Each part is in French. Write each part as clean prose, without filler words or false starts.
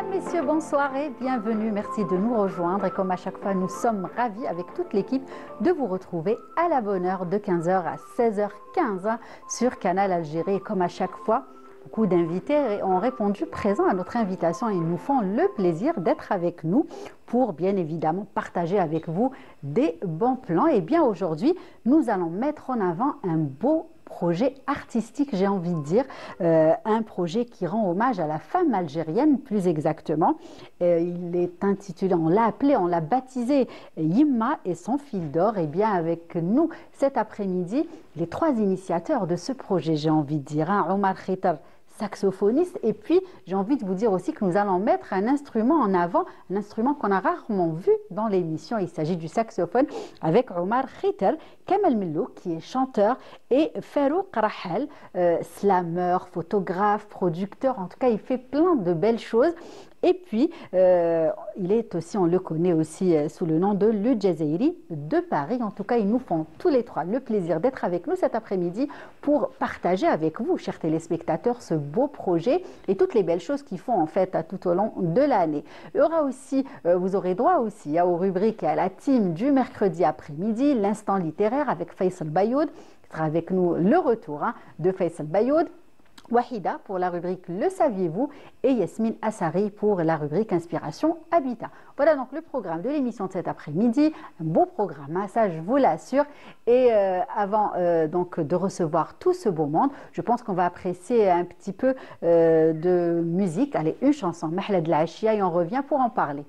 Mesdames, Messieurs, bonsoir et bienvenue. Merci de nous rejoindre. Et comme à chaque fois, nous sommes ravis avec toute l'équipe de vous retrouver à la bonne heure de 15h à 16h15 sur Canal Algérie. Et comme à chaque fois, beaucoup d'invités ont répondu présents à notre invitation et nous font le plaisir d'être avec nous pour bien évidemment partager avec vous des bons plans. Et bien aujourd'hui, nous allons mettre en avant un beau projet artistique, j'ai envie de dire, un projet qui rend hommage à la femme algérienne, plus exactement. Il est intitulé, on l'a appelé, on l'a baptisé Yimma et son fil d'or. Et bien avec nous cet après-midi, les trois initiateurs de ce projet, j'ai envie de dire, hein, Omar Khitar, saxophoniste, et puis j'ai envie de vous dire aussi que nous allons mettre un instrument en avant, un instrument qu'on a rarement vu dans l'émission. Il s'agit du saxophone avec Omar Khitar, Kamel Millouk qui est chanteur et Farouk Rahel, slameur, photographe, producteur, en tout cas il fait plein de belles choses. Et puis, il est aussi, on le connaît aussi sous le nom de Le Jazeiri de Paris. En tout cas, ils nous font tous les trois le plaisir d'être avec nous cet après-midi pour partager avec vous, chers téléspectateurs, ce beau projet et toutes les belles choses qu'ils font en fait tout au long de l'année. Il y aura aussi, vous aurez droit aussi aux rubriques et à la team du mercredi après-midi, l'instant littéraire avec Faisal Bayoud, qui sera avec nous le retour de Faisal Bayoud. Wahida pour la rubrique Le saviez-vous et Yasmine Assari pour la rubrique Inspiration Habitat. Voilà donc le programme de l'émission de cet après-midi. Un beau programme, ça je vous l'assure. Et avant donc de recevoir tout ce beau monde, je pense qu'on va apprécier un petit peu de musique. Allez, une chanson, Mahla de la Achia, et on revient pour en parler.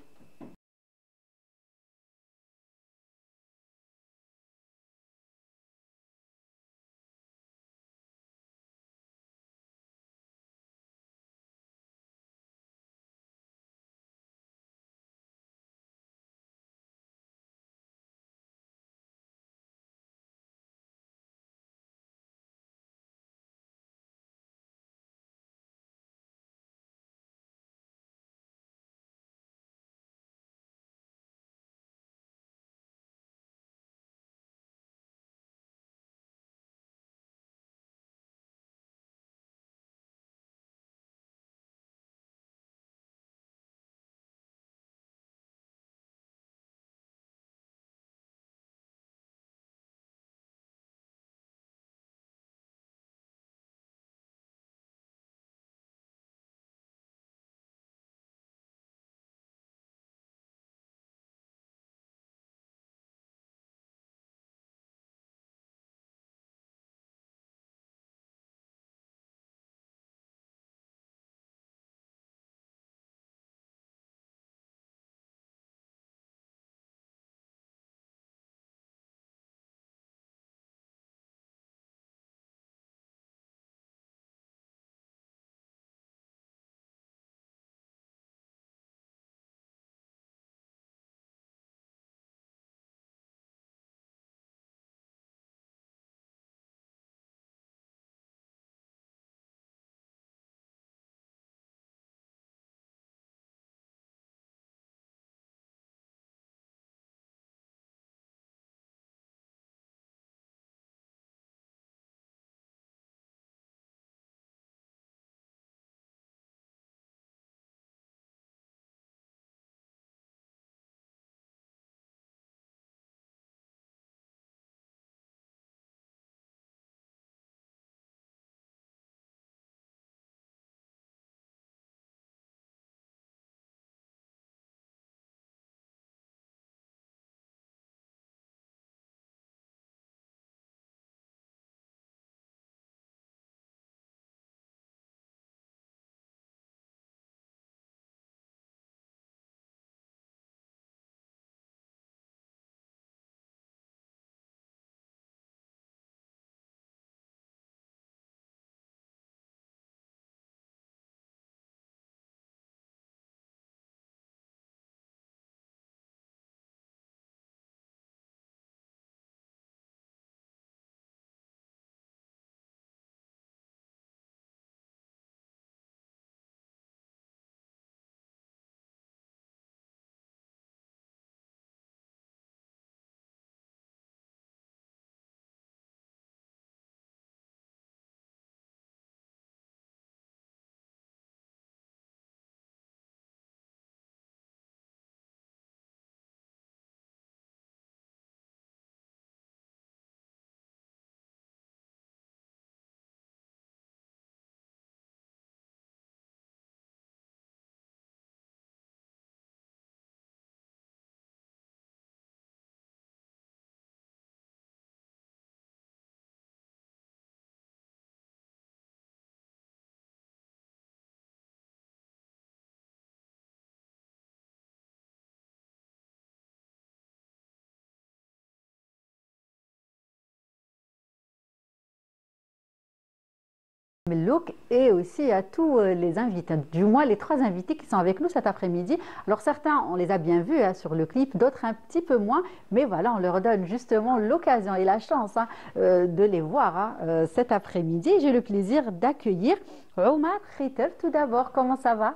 Look et aussi à tous les invités, du moins les 3 invités qui sont avec nous cet après-midi. Alors certains, on les a bien vus sur le clip, d'autres un petit peu moins, mais voilà, on leur donne justement l'occasion et la chance de les voir cet après-midi. J'ai le plaisir d'accueillir Omar Khiter. Tout d'abord, comment ça va?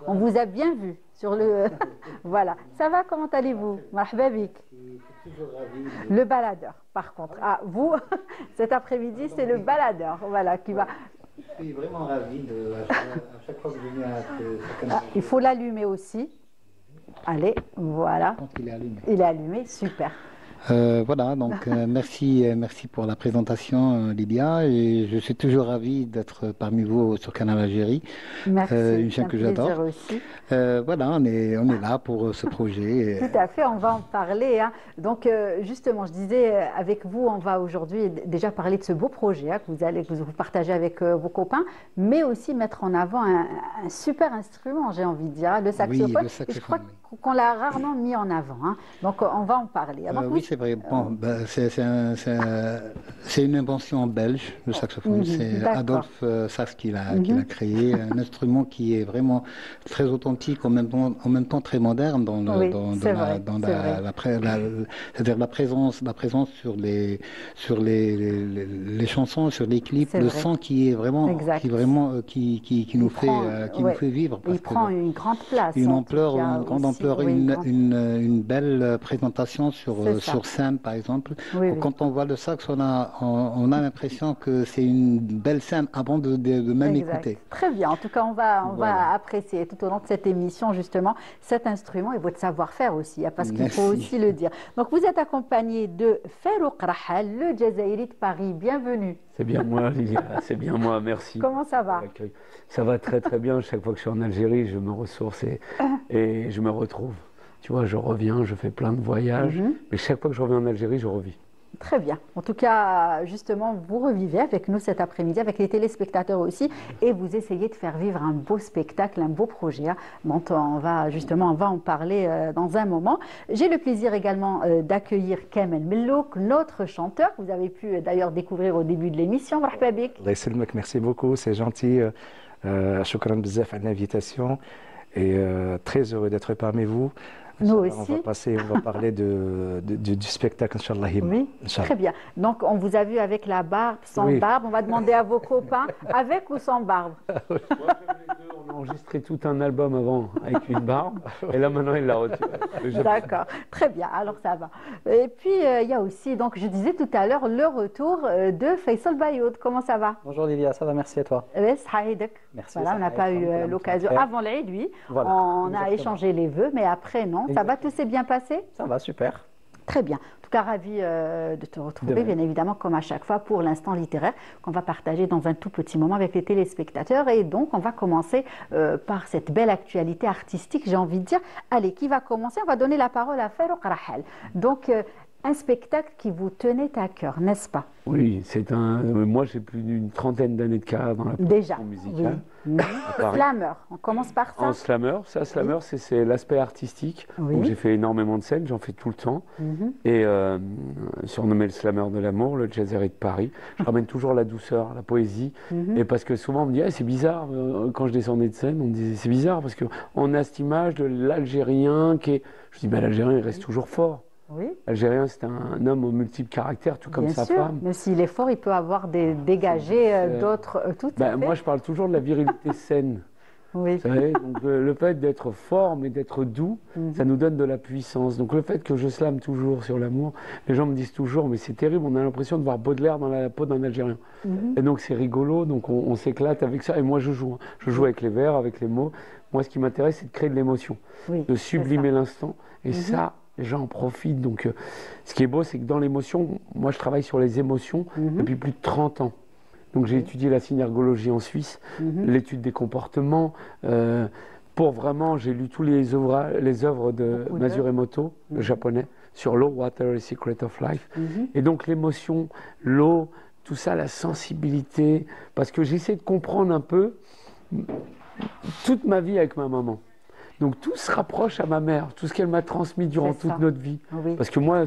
On vous a bien vu sur le... Voilà, ça va, comment allez-vous? Marhaba bik. Le baladeur, par contre. Ah, vous, cet après-midi, c'est le baladeur, voilà, qui va... Je suis vraiment ravi à chaque fois que je viens à ce canal. Il faut l'allumer aussi. Allez, voilà. Je pense qu'il est allumé. Il est allumé, super. Voilà, donc merci pour la présentation, Lydia. Et je suis toujours ravi d'être parmi vous sur Canal Algérie. Merci. Une chaîne que j'adore. Aussi. Voilà, on est là pour ce projet. Tout à fait, on va en parler. Donc, justement, je disais, avec vous, on va aujourd'hui déjà parler de ce beau projet que vous partagez avec vos copains, mais aussi mettre en avant un super instrument, j'ai envie de dire, le saxophone. Oui, le saxophone. Et je crois qu'on l'a rarement mis en avant. Donc, on va en parler. Oui, c'est vrai. Bon, c'est une invention belge, le saxophone. C'est Adolphe Sax qui l'a créé. Un instrument qui est vraiment très authentique, en même temps très moderne dans la présence sur les chansons, sur les clips, le son qui est vraiment qui nous fait vivre. Il prend une grande place. Une grande ampleur, une belle présentation sur scène, par exemple. Quand on voit le sax, on a l'impression que c'est une belle scène avant de même écouter. Très bien. En tout cas, on va apprécier tout au long de cette émission, justement, cet instrument et votre savoir-faire aussi, parce qu'il faut aussi le dire. Donc, vous êtes accompagné de Farouk Rahal, le Jazairi de Paris. Bienvenue. C'est bien moi, Lilia. C'est bien moi, merci. Comment ça va? Ça va très très bien. Chaque fois que je suis en Algérie, je me ressource et je me retrouve. Tu vois, je reviens, je fais plein de voyages, mais chaque fois que je reviens en Algérie, je revis. Très bien. En tout cas, justement, vous revivez avec nous cet après-midi, avec les téléspectateurs aussi, et vous essayez de faire vivre un beau spectacle, un beau projet, dont on va en parler dans un moment. J'ai le plaisir également d'accueillir Kamel Mellouk, notre chanteur, que vous avez pu d'ailleurs découvrir au début de l'émission. Marhaba bik. Allah yسلمك, merci beaucoup, c'est gentil. Shukran bzaf à l'invitation et très heureux d'être parmi vous. Nous aussi. On va parler du spectacle, Inch'Allah. Oui, très bien. Donc, on vous a vu avec la barbe, sans barbe. On va demander à vos copains, avec ou sans barbe. On a enregistré tout un album avant avec une barbe. Et là, maintenant, il l'a retiré. D'accord, très bien. Alors, ça va. Et puis, il y a aussi, donc, je disais tout à l'heure, le retour de Faisal Bayoud. Comment ça va? Bonjour Lilia, ça va, merci à toi. Merci. Voilà, on n'a pas eu l'occasion. Avant l'Aïd, oui. Voilà, on a échangé les vœux, mais après, non. Ça va, tout s'est bien passé? Ça va, super. Très bien. En tout cas, ravi de te retrouver, bien évidemment, comme à chaque fois, pour l'instant littéraire qu'on va partager dans un tout petit moment avec les téléspectateurs. Et donc, on va commencer par cette belle actualité artistique, j'ai envie de dire. Allez, qui va commencer? On va donner la parole à Farouk Rahal. Donc, un spectacle qui vous tenait à cœur, n'est-ce pas? Oui, moi, j'ai plus d'une trentaine d'années de carrière dans la production musicale. Oui. Slammer, on commence par ça. En slammer, c'est l'aspect artistique. Donc j'ai fait énormément de scènes, j'en fais tout le temps. Et surnommé le slammer de l'amour, le Jazzeri de Paris. Je ramène toujours la douceur, la poésie. Et parce que souvent on me dit, c'est bizarre, quand je descendais de scène, on me disait, c'est bizarre parce qu'on a cette image de l'Algérien qui est... Je dis, l'Algérien, il reste toujours fort. Oui. L'Algérien, c'est un homme aux multiples caractères, tout comme sa femme. Même s'il est fort, il peut avoir dégagé d'autres. Moi, je parle toujours de la virilité saine. Oui. Vous savez, donc, le fait d'être fort, mais d'être doux, ça nous donne de la puissance. Donc le fait que je slame toujours sur l'amour, les gens me disent toujours, mais c'est terrible, on a l'impression de voir Baudelaire dans la peau d'un Algérien. Et donc c'est rigolo, donc on s'éclate avec ça. Et moi, je joue. Je joue avec les vers, avec les mots. Moi, ce qui m'intéresse, c'est de créer de l'émotion, de sublimer l'instant. Et ça... Les gens en profitent. Donc, ce qui est beau, c'est que dans l'émotion, moi, je travaille sur les émotions depuis plus de 30 ans. Donc, j'ai étudié la synergologie en Suisse, l'étude des comportements. Pour vraiment, j'ai lu tous les œuvres de Masuru Emoto, le japonais, sur l'eau, Water is Secret of Life. Et donc, l'émotion, l'eau, tout ça, la sensibilité. Parce que j'essaie de comprendre un peu toute ma vie avec ma maman. Donc tout se rapproche à ma mère, tout ce qu'elle m'a transmis durant toute notre vie. Oui. Parce que moi,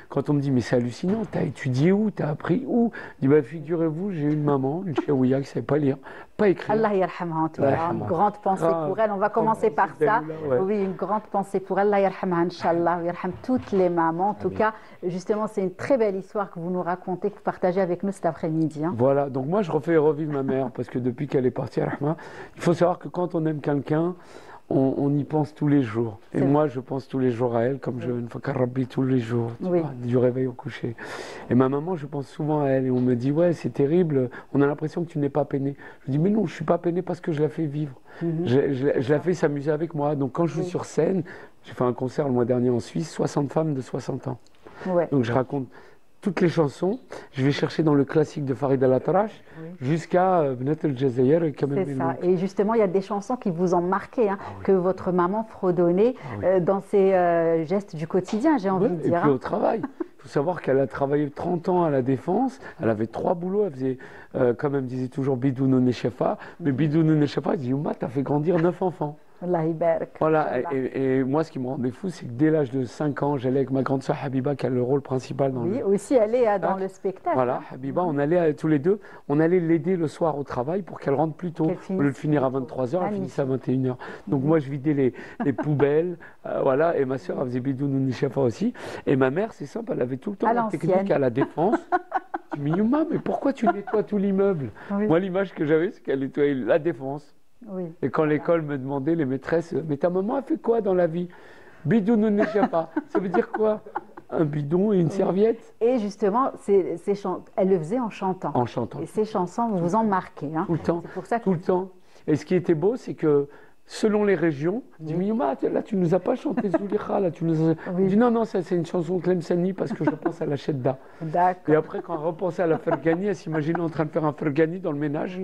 quand on me dit, mais c'est hallucinant, t'as étudié où, t'as appris où? Je dis, bah, figurez-vous, j'ai une maman, une chaouia qui ne savait pas lire, pas écrire. Allah yarhamha en tout cas. Une grande pensée pour elle. On va commencer par ça. Oui, une grande pensée pour elle. Allah yarhamha, Inch'Allah. Yarham toutes les mamans. En tout cas, justement, c'est une très belle histoire que vous nous racontez, que vous partagez avec nous cet après-midi. Hein. Voilà, donc moi je refais revivre ma mère parce que depuis qu'elle est partie, Rahma, il faut savoir que quand on aime quelqu'un, on y pense tous les jours. Et moi, je pense tous les jours à elle, comme je ne fais qu'à Rabbi tous les jours, du réveil au coucher. Et ma maman, je pense souvent à elle. Et on me dit, ouais, c'est terrible, on a l'impression que tu n'es pas peiné. Je dis, mais non, je ne suis pas peiné parce que je la fais vivre. Je la fais s'amuser avec moi. Donc quand je suis sur scène, j'ai fait un concert le mois dernier en Suisse, 60 femmes de 60 ans. Donc je raconte toutes les chansons, je vais chercher dans le classique de Farid Al-Atrash jusqu'à Bnat El-Jazair et Kamel Belmouk. C'est ça. Et justement, il y a des chansons qui vous ont marqué, hein, que votre maman fredonnait dans ses gestes du quotidien, j'ai envie de dire. Et puis au travail. Il faut savoir qu'elle a travaillé 30 ans à la Défense, elle avait 3 boulots, elle faisait, comme elle me disait toujours, Bidounou Nechefa. Mais Bidounou Nechefa, elle dit, Youma, t'as fait grandir 9 enfants. Voilà, et moi ce qui me rendait fou, c'est que dès l'âge de 5 ans, j'allais avec ma grande soeur Habiba qui a le rôle principal dans le... aussi elle est dans le spectacle. Voilà, Habiba, on allait tous les deux, on allait l'aider le soir au travail pour qu'elle rentre plus tôt. Au lieu de finir à 23h, elle finissait à 21h. Donc moi je vidais les poubelles, voilà, et ma soeur elle faisait Bidounou Nichafa aussi. Et ma mère, c'est simple, elle avait tout le temps la technique à la Défense. Je me dis, Youma, mais pourquoi tu nettoies tout l'immeuble? Moi l'image que j'avais, c'est qu'elle nettoyait la Défense. Et quand l'école me demandait, les maîtresses, mais ta maman a fait quoi dans la vie? Bidounou Nechefa. Ça veut dire quoi? Un bidon et une serviette. Et justement, elle le faisait en chantant. En chantant. Et ces chansons vous ont marqué. Hein. Tout le temps. C'est pour ça que... Tout le temps. Et ce qui était beau, c'est que selon les régions, je dis, mais Youma, là, tu nous as pas chanté Zoulikha, là, tu nous as... Je dis, non, ça, c'est une chanson de Tlemceni parce que je pense à la Chedda. D'accord. Et après, quand elle repensait à la Fergani, elle s'imaginait en train de faire un Fergani dans le ménage.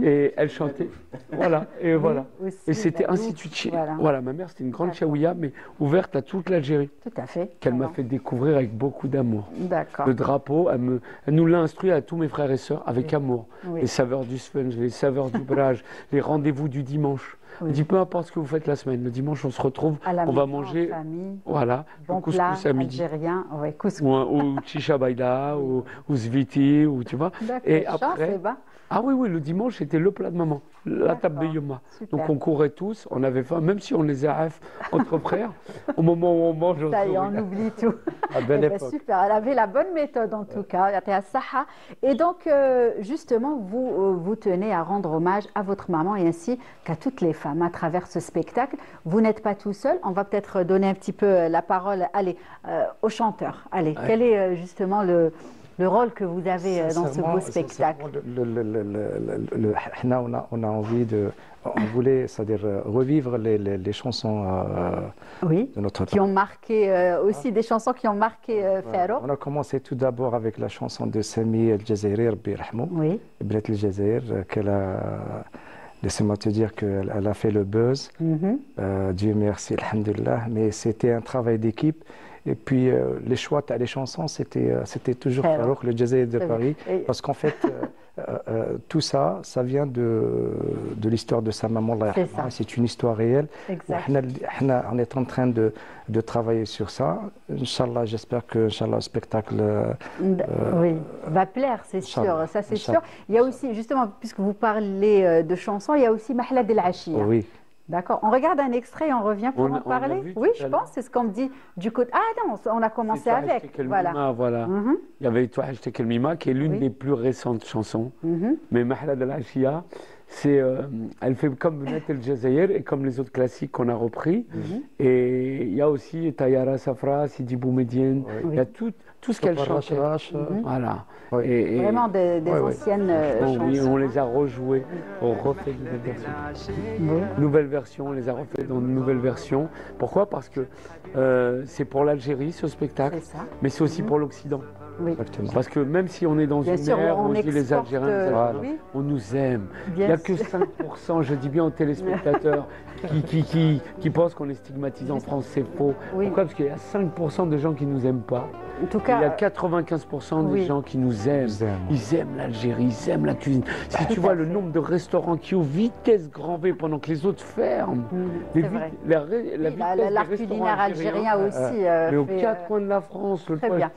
Et elle chantait. Voilà. Et voilà. Aussi, et c'était ainsi de suite. Voilà, ma mère, c'était une grande chaouia, mais ouverte à toute l'Algérie. Tout à fait. Qu'elle m'a fait découvrir avec beaucoup d'amour. D'accord. Le drapeau, elle nous l'a instruit à tous mes frères et sœurs avec amour. Les saveurs du sponge, les saveurs du brage, les rendez-vous du dimanche. On dit peu importe ce que vous faites la semaine, le dimanche on se retrouve, on va manger, voilà, bon le couscous à midi, algérien, couscous. ou chicha baïda, ou zviti, ou tu vois. Et après, oui, le dimanche c'était le plat de maman, la table de Yoma. Donc on courait tous, on avait faim, même si on les a entre frères, au moment où on mange, on oublie tout. Super, elle avait la bonne méthode en tout cas. Et donc justement, vous tenez à rendre hommage à votre maman et ainsi qu'à toutes les femmes à travers ce spectacle. Vous n'êtes pas tout seul. On va peut-être donner un petit peu la parole aux chanteurs. Allez, quel est justement le rôle que vous avez dans ce beau spectacle? On a envie on voulait, c'est-à-dire revivre les chansons de notre temps. Qui ont marqué aussi des chansons qui ont marqué Faro. On a commencé tout d'abord avec la chanson de Sami El-Jazairi, Rabbi Rahmou, Bnat El-Jazair, qu'elle a... Laissez-moi te dire qu'elle a fait le buzz. Dieu merci, alhamdulillah. Mais c'était un travail d'équipe. Et puis les choix, les chansons, c'était toujours Farouk, le Jazair de Paris. Parce qu'en fait, tout ça vient de l'histoire de sa maman. C'est une histoire réelle. On est en train de travailler sur ça. Inch'Allah, j'espère que le spectacle va plaire, c'est sûr. Ça, c'est sûr. Il y a aussi, justement, puisque vous parlez de chansons, il y a aussi Mahla Del Ashia. Oui. D'accord. On regarde un extrait et on revient pour en parler. Oui, je pense. C'est ce qu'on me dit du côté. Ah non, on a commencé avec. Voilà. Il y avait Toi Hajtek El Mima qui est l'une des plus récentes chansons. Mais Mahla Del Ashia, elle fait comme Bnat El-Jazair et comme les autres classiques qu'on a repris. Et il y a aussi Tayara Safra, Sidi Boumedienne. Il y a tout ce qu'elle chante. Voilà. Vraiment des anciennes chansons. Oui, on les a rejouées. On refait une nouvelle version. Nouvelle version, on les a refait dans une nouvelle version. Pourquoi? Parce que c'est pour l'Algérie ce spectacle, mais c'est aussi pour l'Occident. Oui. Parce que même si on est dans une ère où on dit les Algériens, on nous aime. Il n'y a que 5%, je dis bien aux téléspectateurs, qui pensent qu'on est stigmatisé en France. C'est faux. Oui. Pourquoi? Parce qu'il y a 5% de gens qui ne nous aiment pas. En tout cas, il y a 95% des gens qui nous aiment. Ils aiment l'Algérie, ils aiment la cuisine. Si tu vois le nombre de restaurants qui ouvrent vitesse grand V pendant que les autres ferment. L'art culinaire algérien aussi. Mais aux quatre coins de la France. Très bien.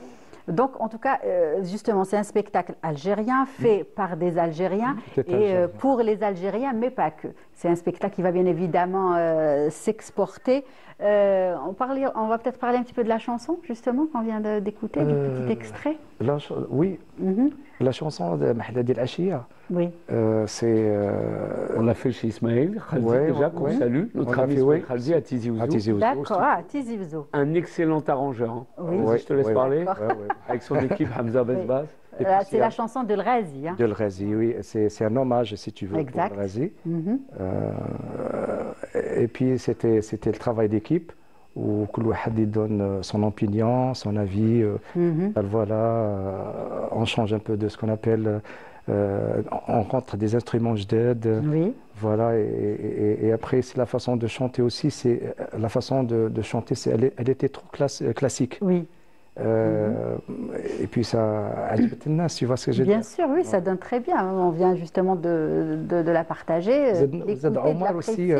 Donc, en tout cas, justement, c'est un spectacle algérien fait par des Algériens et pour les Algériens, mais pas que. C'est un spectacle qui va bien évidemment s'exporter. On va peut-être parler un petit peu de la chanson, justement, qu'on vient d'écouter, du petit extrait. Oui, la chanson de Mahdadi El Achia. Oui. On l'a fait chez Ismaël Khaldi, déjà, qu'on salue. Notre ami Ismaël Khaldi à Tizi Ouzou. D'accord, Tizi Ouzou. Un excellent arrangeur. Oui. Je te laisse parler. Avec son équipe, Hamza Bezbaz. C'est la chanson de L'Razi. De L'Razi, oui. C'est un hommage, si tu veux, exact. pour L'Razi. Et puis, c'était le travail d'équipe où Koulouhadi donne son opinion, son avis. Voilà, on change un peu de ce qu'on appelle... on rentre des instruments jded. Oui. Voilà, et après, c'est la façon de chanter aussi. La façon de chanter, elle était trop classique. Oui. Et puis ça tu vois ce que j'ai dit. Bien sûr, oui, ça donne très bien. On vient justement de la partager, Omar aussi.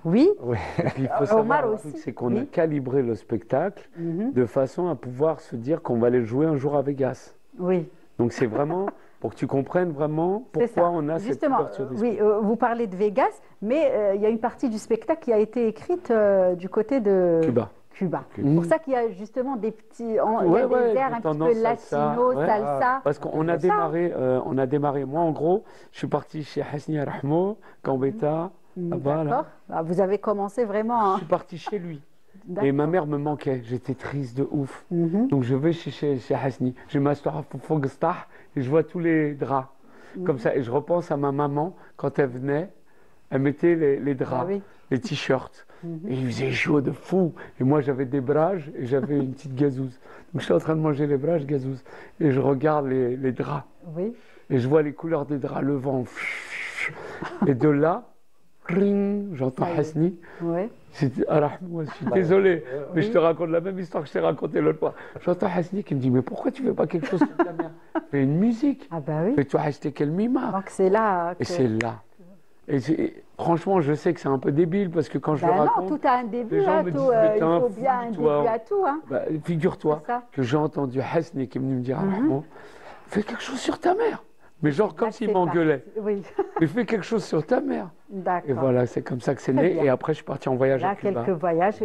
Oui. Et puis il faut savoir un truc, c'est qu'on a calibré le spectacle de façon à pouvoir se dire qu'on va aller le jouer un jour à Vegas. Oui. Donc c'est vraiment pour que tu comprennes vraiment pourquoi on a cette ouverture d'esprit. Oui, vous parlez de Vegas, mais il y a une partie du spectacle qui a été écrite du côté de Cuba. C'est pour ça qu'il y a justement des petits, il y a des airs un petit peu latino, salsa. Parce qu'on a démarré, moi en gros, je suis parti chez Hasni Rahmo, Gambetta. D'accord. Vous avez commencé vraiment. Je suis parti chez lui. Et ma mère me manquait, j'étais triste de ouf. Donc je vais chez Hasni, je m'assois et je vois tous les draps. Comme ça, et je repense à ma maman, quand elle venait, elle mettait les draps, les t-shirts. Et il faisait chaud de fou. Et moi, j'avais des brages et j'avais une petite gazouze. Donc, j'étais en train de manger les brages, gazouze. Et je regarde les draps. Oui. Et je vois les couleurs des draps, le vent. Et de là, j'entends Hasni. Oui. Je suis désolé, mais je te raconte la même histoire que je t'ai racontée l'autre fois. J'entends Hasni qui me dit, mais pourquoi tu ne fais pas quelque chose sur ta mère? Fais une musique. Ah bah oui. Mais tu as acheté quel mima. Donc c'est là. Et c'est là. Et franchement, je sais que c'est un peu débile parce que quand je le raconte, non, tout a un début, les gens me disent, mais il faut bien un début à tout. Hein. Figure-toi que j'ai entendu Hasni qui est venu me dire, fais quelque chose sur ta mère. Mais genre comme s'il m'engueulait. Oui. Mais fais quelque chose sur ta mère. D'accord. Et voilà, c'est comme ça que c'est né. Bien. Et après, je suis parti en voyage là, à Cuba. Quelques voyages.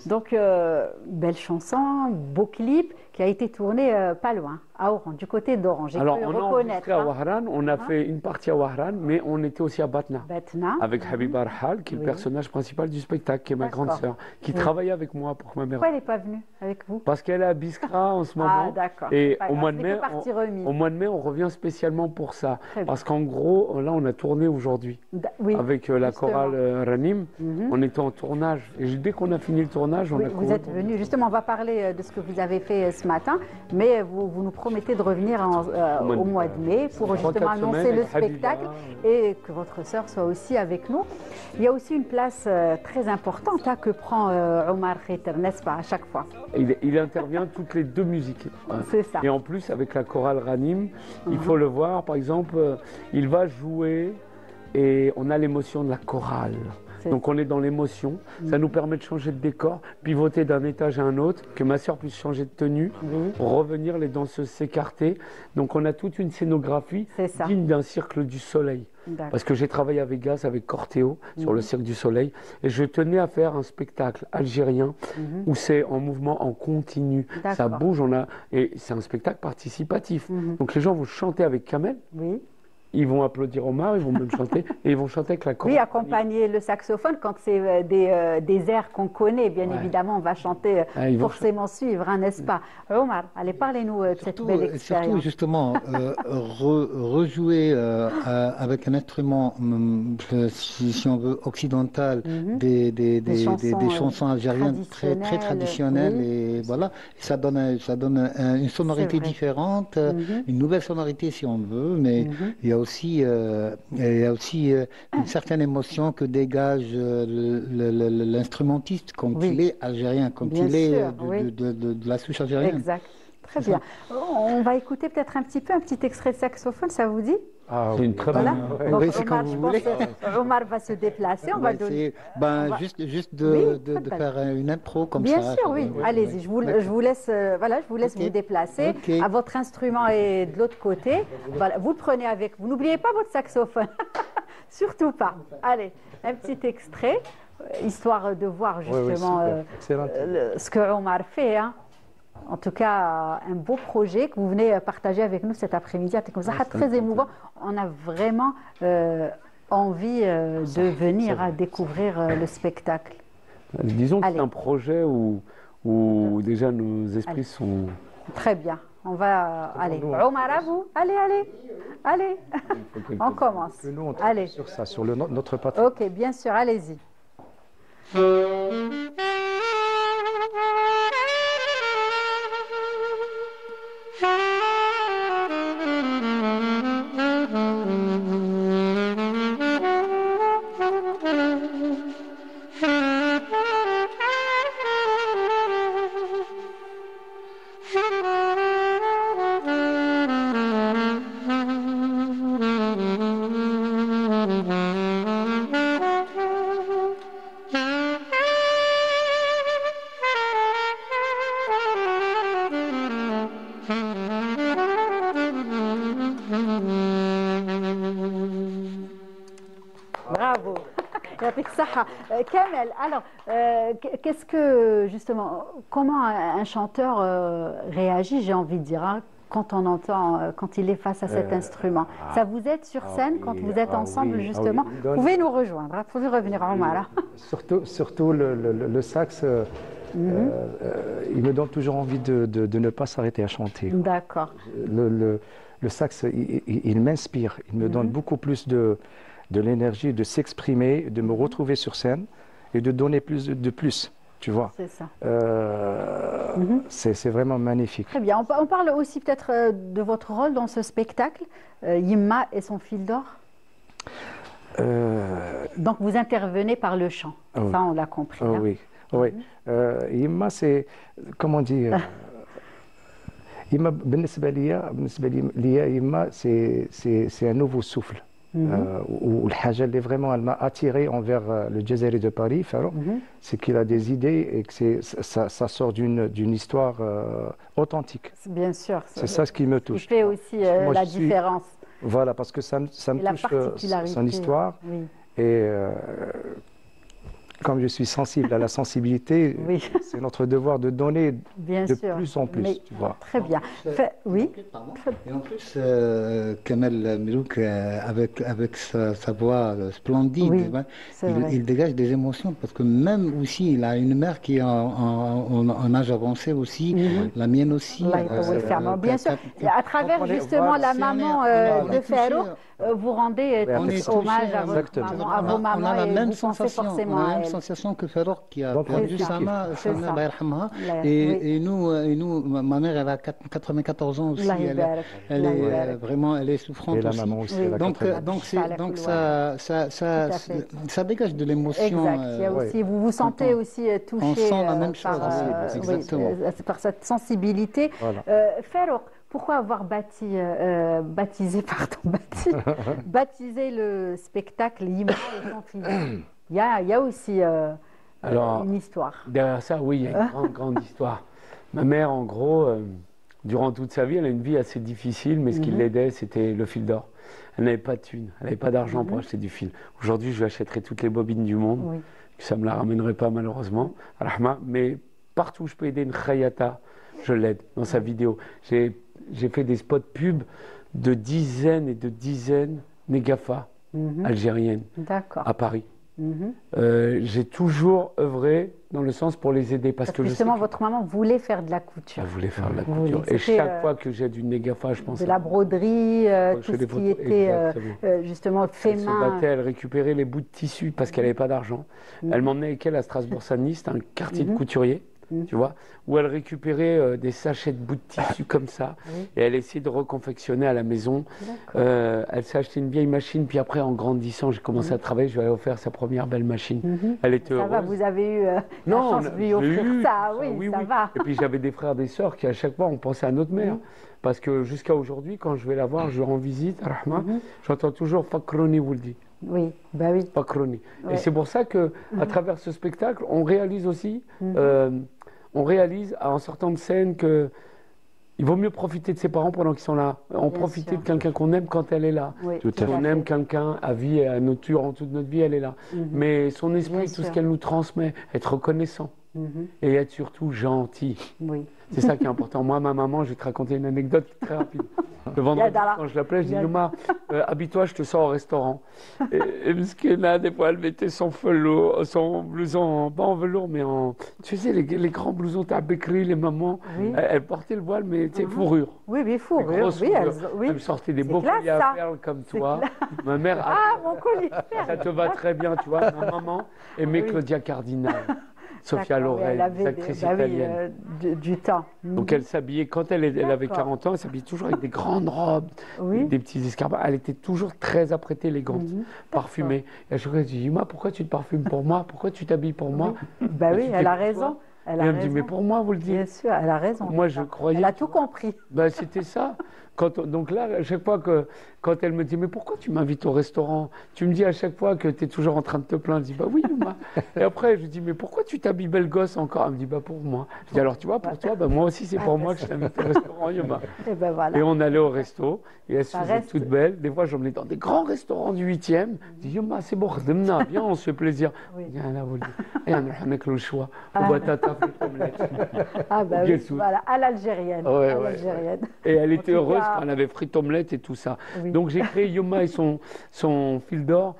Donc, belle chanson, beau clip qui a été tourné pas loin, à Oran, du côté d'Oran. Alors, on a enregistré à Wahran, on a fait une partie à Wahran, mais on était aussi à Batna. Avec Habiba Rahal, qui est le personnage principal du spectacle, qui est ma grande sœur, qui travaillait avec moi pour ma mère. Pourquoi elle n'est pas venue avec vous? Parce qu'elle est à Biskra en ce moment. Ah, d'accord. Et au mois de mai, on revient spécialement pour ça. Parce qu'en gros, là, on a tourné aujourd'hui. Avec la chorale Ranim. On était en tournage. Et dès qu'on a fini le tournage, on a Vous êtes venu. Justement, on va parler de ce que vous avez fait ce matin, mais vous nous promettez de revenir au mois de mai pour justement annoncer le spectacle et que votre sœur soit aussi avec nous. Il y a aussi une place très importante que prend Omar Khaiter, n'est-ce pas, à chaque fois. Il intervient toutes les 2 musiques. C'est ça. Et en plus, avec la chorale Ranim, il faut le voir, par exemple, il va jouer et on a l'émotion de la chorale. Donc on est dans l'émotion, ça nous permet de changer de décor, pivoter d'un étage à un autre, que ma soeur puisse changer de tenue, revenir, les danseuses s'écarter. Donc on a toute une scénographie digne d'un Cirque du Soleil. Parce que j'ai travaillé à Vegas avec Corteo sur le Cirque du Soleil et je tenais à faire un spectacle algérien où c'est en mouvement en continu, ça bouge, et c'est un spectacle participatif. Donc les gens vont chanter avec Kamel. Ils vont applaudir Omar, ils vont même chanter, et ils vont chanter avec la chorale. Oui, accompagner le saxophone quand c'est des airs qu'on connaît, bien évidemment, on va chanter forcément suivre, hein, n'est-ce pas? Omar, allez, parlez-nous de cette belle expérience. Surtout, justement, rejouer avec un instrument, si on veut, occidental, des chansons algériennes très traditionnelles, et voilà, ça donne une sonorité différente, une nouvelle sonorité si on veut, mais il y a aussi une certaine émotion que dégage l'instrumentiste, comme il est algérien, comme il est de la souche algérienne. Exact. Très bien. On va écouter peut-être un petit extrait de saxophone, ça vous dit? C'est une très bonne idée. Oui, c'est comme vous voulez. Omar va se déplacer, on va donner. Juste de faire une impro comme ça. Bien sûr, oui. Allez-y, je vous laisse vous déplacer. À votre instrument est de l'autre côté. Voilà, vous le prenez avec vous. N'oubliez pas votre saxophone. Surtout pas. Allez, un petit extrait, histoire de voir justement ce que Omar fait. Hein. En tout cas, un beau projet que vous venez partager avec nous cet après-midi. C'est très émouvant. On a vraiment envie de venir à découvrir le spectacle. Disons que c'est un projet où déjà nos esprits sont... Très bien. On va aller. Omar, à vous. Allez. On commence. Nous, on allez. Sur ça, sur notre patrimoine. Ok, bien sûr, allez-y. Bravo. Kamel, alors, qu'est-ce que, justement, comment un chanteur réagit, j'ai envie de dire, hein, quand on entend, quand il est face à cet instrument? Ça vous aide sur scène quand vous êtes ensemble, justement? Vous pouvez nous rejoindre, vous pouvez revenir en Omar. Surtout le sax, il me donne toujours envie de ne pas s'arrêter à chanter. D'accord. Le sax, il m'inspire, il me donne beaucoup plus de l'énergie, de s'exprimer, de me retrouver sur scène et de donner plus, tu vois. C'est ça. C'est vraiment magnifique. Très bien. On parle aussi peut-être de votre rôle dans ce spectacle, Yimma et son fil d'or. Donc vous intervenez par le chant, ça on l'a compris. Hein. Oui. Yimma, c'est, comment dire, Yimma, Yimma, c'est un nouveau souffle. Où elle m'a attiré envers le Jazairi de Paris, c'est qu'il a des idées et que ça sort d'une histoire authentique. Bien sûr. C'est ça ce qui me touche. Il fait aussi la différence. Voilà, parce que ça me touche son histoire. Oui. Et comme je suis sensible à la sensibilité, c'est notre devoir de donner plus en plus. Tu vois. Très bien. Oui. Et en plus, Kamel Melouk, avec sa voix splendide, il dégage des émotions, parce que même aussi, il a une mère qui est en âge avancé aussi, la mienne aussi. Bien sûr, à travers justement la maman de Ferro, vous rendez hommage à vos mamans et vous pensez forcément à elle. l'association que Farouk qui a perdu Sama, et nous, ma mère, elle a 94 ans aussi, elle est souffrante et la aussi. maman aussi, Donc ça dégage de l'émotion. Exact. Vous vous sentez aussi touché. On sent la même chose. Exactement. Par cette sensibilité. Voilà. Farouk, pourquoi avoir baptisé le spectacle Yima et son fils? Il y a aussi une histoire. Derrière ça, oui, il y a une grande histoire. Ma mère, en gros, durant toute sa vie, elle a une vie assez difficile, mais ce qui l'aidait, c'était le fil d'or. Elle n'avait pas de thunes, elle n'avait pas d'argent pour acheter du fil. Aujourd'hui, je lui achèterais toutes les bobines du monde. Oui. Ça ne me la ramènerait pas, malheureusement. Rahma, mais partout où je peux aider une khayata, je l'aide dans sa vidéo. J'ai fait des spots pubs de dizaines et de dizaines Negafa algériennes à Paris. J'ai toujours œuvré dans le sens pour les aider parce que justement votre maman voulait faire de la couture. Elle voulait faire de la couture et chaque fois que j'ai du Negafa, je pense de la broderie, tout ce qui était justement fait main. Elle récupérait les bouts de tissu parce qu'elle n'avait pas d'argent. Elle m'emmenait avec elle à Strasbourg-Saint-Denis, c'était un quartier de couturier. Tu vois, où elle récupérait des sachets de bouts de tissu comme ça, et elle essayait de reconfectionner à la maison. Elle s'est acheté une vieille machine, puis après, en grandissant, j'ai commencé à travailler, je lui ai offert sa première belle machine. Elle était heureuse. Ça va, vous avez eu la chance de lui offrir ça, oui, ça va. Et puis j'avais des frères, des sœurs qui, à chaque fois, on pensait à notre mère. Parce que jusqu'à aujourd'hui, quand je vais la voir, je rends visite, Rahma, j'entends toujours Fakroni Wuldi. Oui, bah oui. Fakroni. Et c'est pour ça que, à travers ce spectacle, on réalise aussi, on réalise en sortant de scène que il vaut mieux profiter de ses parents pendant qu'ils sont là. Profiter de quelqu'un qu'on aime quand elle est là. Oui, on aime quelqu'un à vie et à en toute notre vie, elle est là. Mais son esprit, tout ce qu'elle nous transmet, être reconnaissant et être surtout gentil. Oui. C'est ça qui est important. Moi, ma maman, je vais te raconter une anecdote très rapide. Le vendredi, quand je l'appelais, je dis Nouma, habille-toi, je te sors au restaurant. Et là, des fois, elle mettait son blouson, pas en velours, mais en. Tu sais, les grands blousons tabécris, les mamans. Oui. Elle portait le voile, mais tu sais, fourrure. Oui, fourrure. Elle me sortait des beaux colliers à perles comme toi. Ma mère. Mon collier. Ça te va très bien, tu vois. Ma maman aimait Claudia Cardinal. Sophia Loren, actrice italienne. Du temps. Donc elle s'habillait, quand elle avait 40 ans, elle s'habillait toujours avec des grandes robes, des petits escarpins. Elle était toujours très apprêtée, élégante, parfumée. Et à chaque fois, elle dit, Yuma, pourquoi tu te parfumes pour moi? Pourquoi tu t'habilles pour moi? Bah oui, elle a raison. Elle me dit, mais pour moi, vous le dites. Bien sûr, elle a raison. Moi, je croyais. Elle a tout compris. Ben, c'était ça. Donc là, à chaque fois quand elle me dit, mais pourquoi tu m'invites au restaurant? Tu me dis à chaque fois que tu es toujours en train de te plaindre. Je dis, bah oui, Yuma. Et après, je lui dis, mais pourquoi tu t'habilles belle gosse encore? Elle me dit, bah pour moi. Je dis, alors tu vois, pour toi, bah, moi aussi, c'est pour moi que je t'invite au restaurant, Yuma. Et on allait au resto, et elle se faisait toute belle. Des fois, j'emmenais dans des grands restaurants du 8e. Je dis, Yuma, c'est bon, viens, on se fait plaisir. Viens là, vous le dites. Et on a le choix. Ah bah oui, voilà, à l'algérienne. Et elle était heureuse quand elle avait frites omelettes et tout ça. Donc j'ai créé Yuma et son fil d'or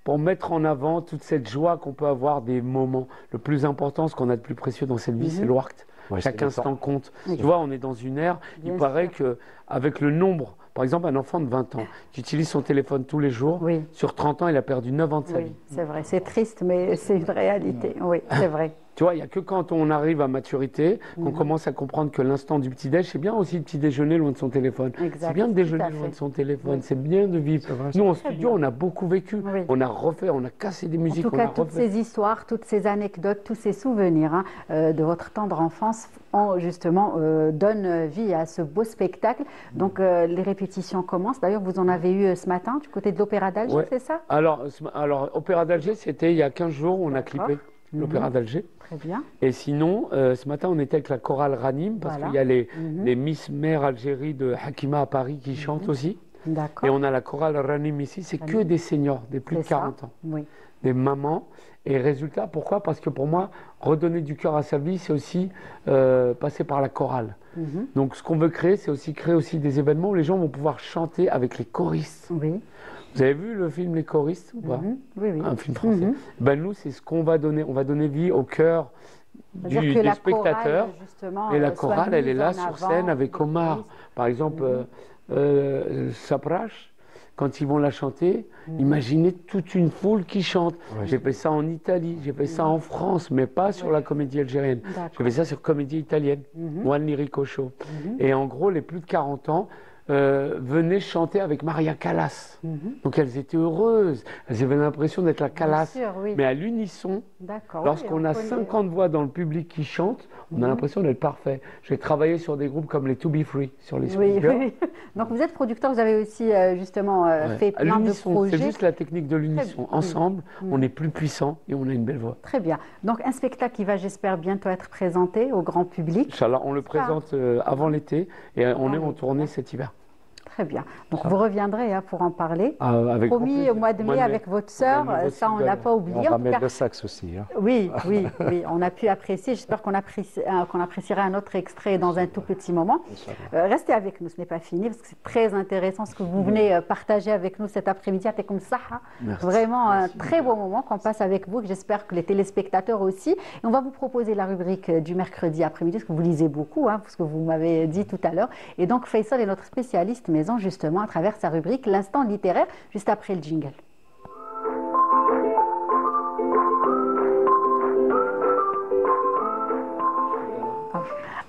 pour mettre en avant toute cette joie qu'on peut avoir des moments. Le plus important, ce qu'on a de plus précieux dans cette vie, c'est le waqt. Chaque instant compte. Tu vois, on est dans une ère, il paraît qu'avec le nombre, par exemple, un enfant de 20 ans qui utilise son téléphone tous les jours, sur 30 ans, il a perdu 9 ans de sa vie. C'est vrai, c'est triste, mais c'est une réalité. Oui, c'est vrai. Tu vois, il n'y a que quand on arrive à maturité qu'on commence à comprendre que l'instant du petit-déj, c'est bien aussi de petit déjeuner loin de son téléphone. C'est bien de déjeuner loin de son téléphone, c'est bien de vivre. Nous, en studio, on a beaucoup vécu. On a refait, on a cassé des musiques. En tout cas, toutes ces histoires, toutes ces anecdotes, tous ces souvenirs de votre tendre enfance, justement, donnent vie à ce beau spectacle. Donc, les répétitions commencent. D'ailleurs, vous en avez eu ce matin du côté de l'Opéra d'Alger, c'est ça? Alors, Opéra d'Alger, c'était il y a 15 jours, on a clippé l'Opéra d'Alger. Très bien. Et sinon, ce matin, on était avec la chorale Ranim, parce qu'il y a les Miss Mère Algérie de Hakima à Paris qui chantent aussi. D'accord. Et on a la chorale Ranim ici, c'est que des seniors, des plus de 40 ans. Des mamans. Et résultat, pourquoi? Parce que pour moi, redonner du cœur à sa vie, c'est aussi passer par la chorale. Donc ce qu'on veut créer, c'est aussi créer aussi des événements où les gens vont pouvoir chanter avec les choristes. Vous avez vu le film Les choristes ou pas? Un film français. Ben, nous, c'est ce qu'on va donner. On va donner vie au cœur des spectateurs. Et la chorale, elle est là sur scène avec Omar. Par exemple, Saprache, quand ils vont la chanter, imaginez toute une foule qui chante. J'ai fait ça en Italie, j'ai fait ça en France, mais pas sur la comédie algérienne. J'ai fait ça sur comédie italienne, One Lyrico Show. Et en gros, les plus de 40 ans venaient chanter avec Maria Callas. Donc elles étaient heureuses, elles avaient l'impression d'être la Callas. Mais à l'unisson, lorsqu'on a 50 voix dans le public qui chantent, on a l'impression d'être parfait. J'ai travaillé sur des groupes comme les To Be Free, sur les speakers. Donc vous êtes producteur, vous avez aussi justement fait plein de projets. C'est juste la technique de l'unisson. Ensemble, on est plus puissant et on a une belle voix. Très bien. Donc un spectacle qui va, j'espère, bientôt être présenté au grand public. Inch'Allah, on le présente avant l'été et on est en tournée cet hiver. Très bien. Donc vous reviendrez pour en parler. Avec Promis au mois de mai avec votre sœur, ça on ne l'a pas oublié. On va mettre le sax aussi. Oui, on a pu apprécier. J'espère qu'on appréciera un autre extrait dans un tout petit moment. Restez avec nous, ce n'est pas fini parce que c'est très intéressant ce que vous venez partager avec nous cet après-midi. Comme ça, vraiment un très beau moment qu'on passe avec vous. J'espère que les téléspectateurs aussi. Et on va vous proposer la rubrique du mercredi après-midi parce que vous lisez beaucoup, parce que vous m'avez dit tout à l'heure. Et donc Faisal est notre spécialiste maison justement à travers sa rubrique L'instant littéraire, juste après le jingle.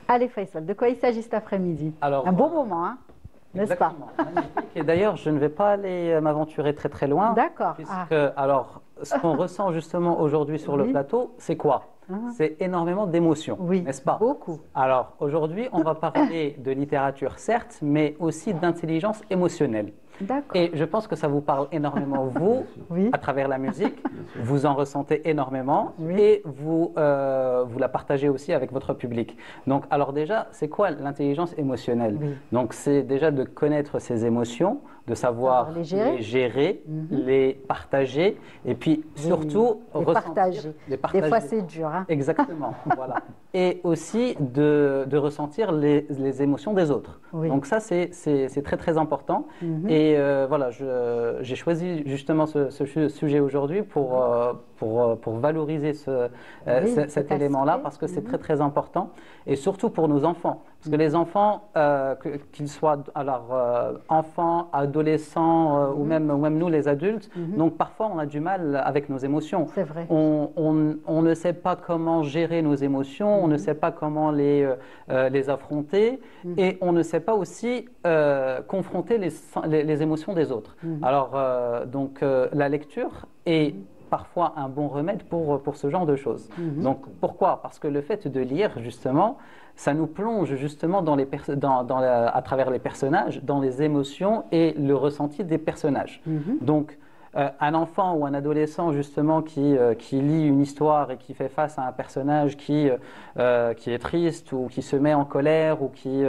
Allez Faisal, de quoi il s'agit cet après-midi? Un beau moment, n'est-ce pas? Et d'ailleurs, je ne vais pas aller m'aventurer très très loin. D'accord. Alors, ce qu'on ressent justement aujourd'hui sur le plateau, c'est quoi? C'est énormément d'émotions, n'est-ce pas? Beaucoup. Alors, aujourd'hui, on va parler de littérature, certes, mais aussi d'intelligence émotionnelle. Et je pense que ça vous parle énormément, vous, à travers la musique. Vous en ressentez énormément et vous la partagez aussi avec votre public. Donc, alors déjà, c'est quoi l'intelligence émotionnelle? Donc, c'est déjà de connaître ses émotions, de savoir les gérer, les partager et puis surtout les partager. Des fois, c'est dur. Exactement, voilà. Et aussi de ressentir les émotions des autres. Donc ça, c'est très très important. Et voilà, j'ai choisi justement ce sujet aujourd'hui pour valoriser cet élément-là parce que c'est très très important et surtout pour nos enfants. Parce que les enfants, qu'ils soient enfants, adolescents ou même nous les adultes, donc parfois on a du mal avec nos émotions. C'est vrai. On ne sait pas comment gérer nos émotions, on ne sait pas comment les affronter et on ne sait pas aussi confronter les émotions des autres. Alors donc la lecture est parfois un bon remède pour ce genre de choses. Donc pourquoi? Parce que le fait de lire justement, ça nous plonge justement à travers les personnages, dans les émotions et le ressenti des personnages. Donc un enfant ou un adolescent justement qui lit une histoire et qui fait face à un personnage qui est triste ou qui se met en colère ou qui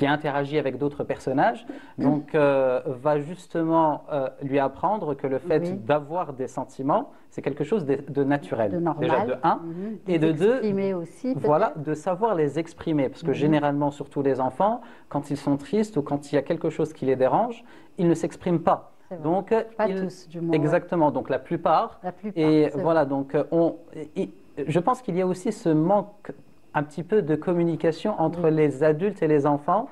interagit avec d'autres personnages, donc va justement lui apprendre que le fait d'avoir des sentiments, c'est quelque chose de naturel. De normal. Déjà de un, et de deux, aussi, voilà, de savoir les exprimer. Parce que généralement, surtout les enfants, quand ils sont tristes ou quand il y a quelque chose qui les dérange, ils ne s'expriment pas. Donc, pas tous, du moins. Exactement, donc la plupart. Et voilà, donc je pense qu'il y a aussi ce manque un petit peu de communication entre les adultes et les enfants.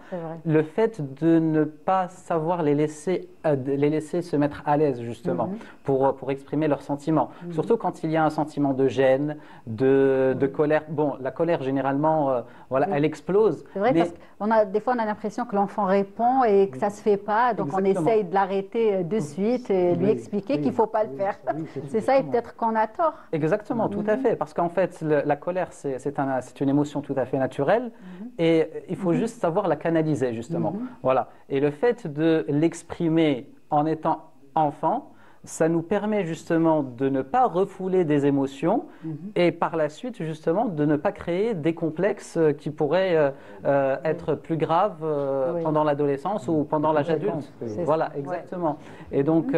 Le fait de ne pas savoir les laisser se mettre à l'aise justement pour exprimer leurs sentiments. Surtout quand il y a un sentiment de gêne, de colère. Bon, la colère généralement, voilà, elle explose. C'est vrai parce que des fois on a l'impression que l'enfant répond et que ça se fait pas, donc on essaye de l'arrêter de suite et lui expliquer qu'il faut pas le faire. C'est ça et peut-être qu'on a tort. Exactement, tout à fait, parce qu'en fait la colère c'est une émotion tout à fait naturelle et il faut juste savoir la canaliser justement. Voilà. Et le fait de l'exprimer en étant enfant, ça nous permet justement de ne pas refouler des émotions et par la suite justement de ne pas créer des complexes qui pourraient être plus graves pendant l'adolescence ou pendant l'âge adulte. Voilà, exactement. Et donc,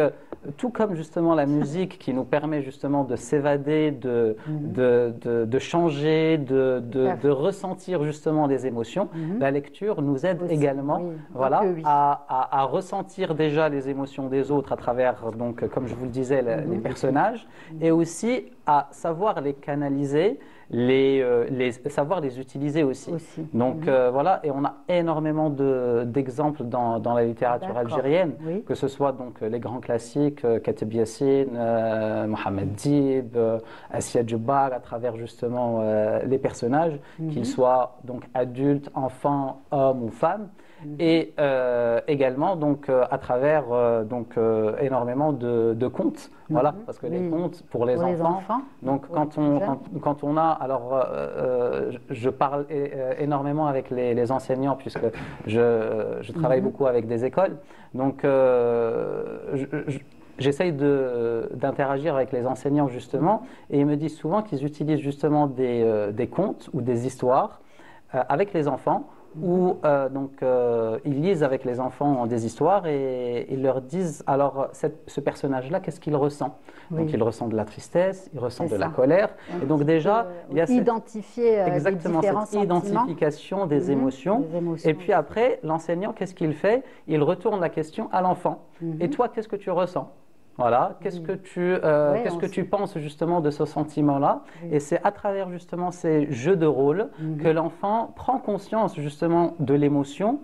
tout comme justement la musique qui nous permet justement de s'évader, de changer, de ressentir justement des émotions, la lecture nous aide également voilà, à ressentir déjà les émotions des autres à travers, donc, comme je vous le disais, les personnages, et aussi à savoir les canaliser savoir les utiliser aussi. Donc voilà, et on a énormément d'exemples dans la littérature algérienne, que ce soit donc les grands classiques, Kateb Yassine, Mohamed Dib, Assia Djoubar, à travers justement les personnages, qu'ils soient donc adultes, enfants, hommes ou femmes. Et également donc à travers énormément de contes, voilà, parce que les contes pour les enfants, donc quand on a, alors je parle énormément avec les enseignants puisque je travaille beaucoup avec des écoles, donc j'essaye d'interagir avec les enseignants justement, et ils me disent souvent qu'ils utilisent justement des contes ou des histoires avec les enfants, où ils lisent avec les enfants des histoires et ils leur disent alors ce personnage-là, qu'est-ce qu'il ressent? Donc il ressent de la tristesse, il ressent de la colère, et donc déjà il y a identifier exactement cette identification des émotions. Et puis après l'enseignant, qu'est-ce qu'il fait? Il retourne la question à l'enfant. Et toi, qu'est-ce que tu ressens? Voilà, qu'est-ce que tu penses justement de ce sentiment-là? Et c'est à travers justement ces jeux de rôle que l'enfant prend conscience justement de l'émotion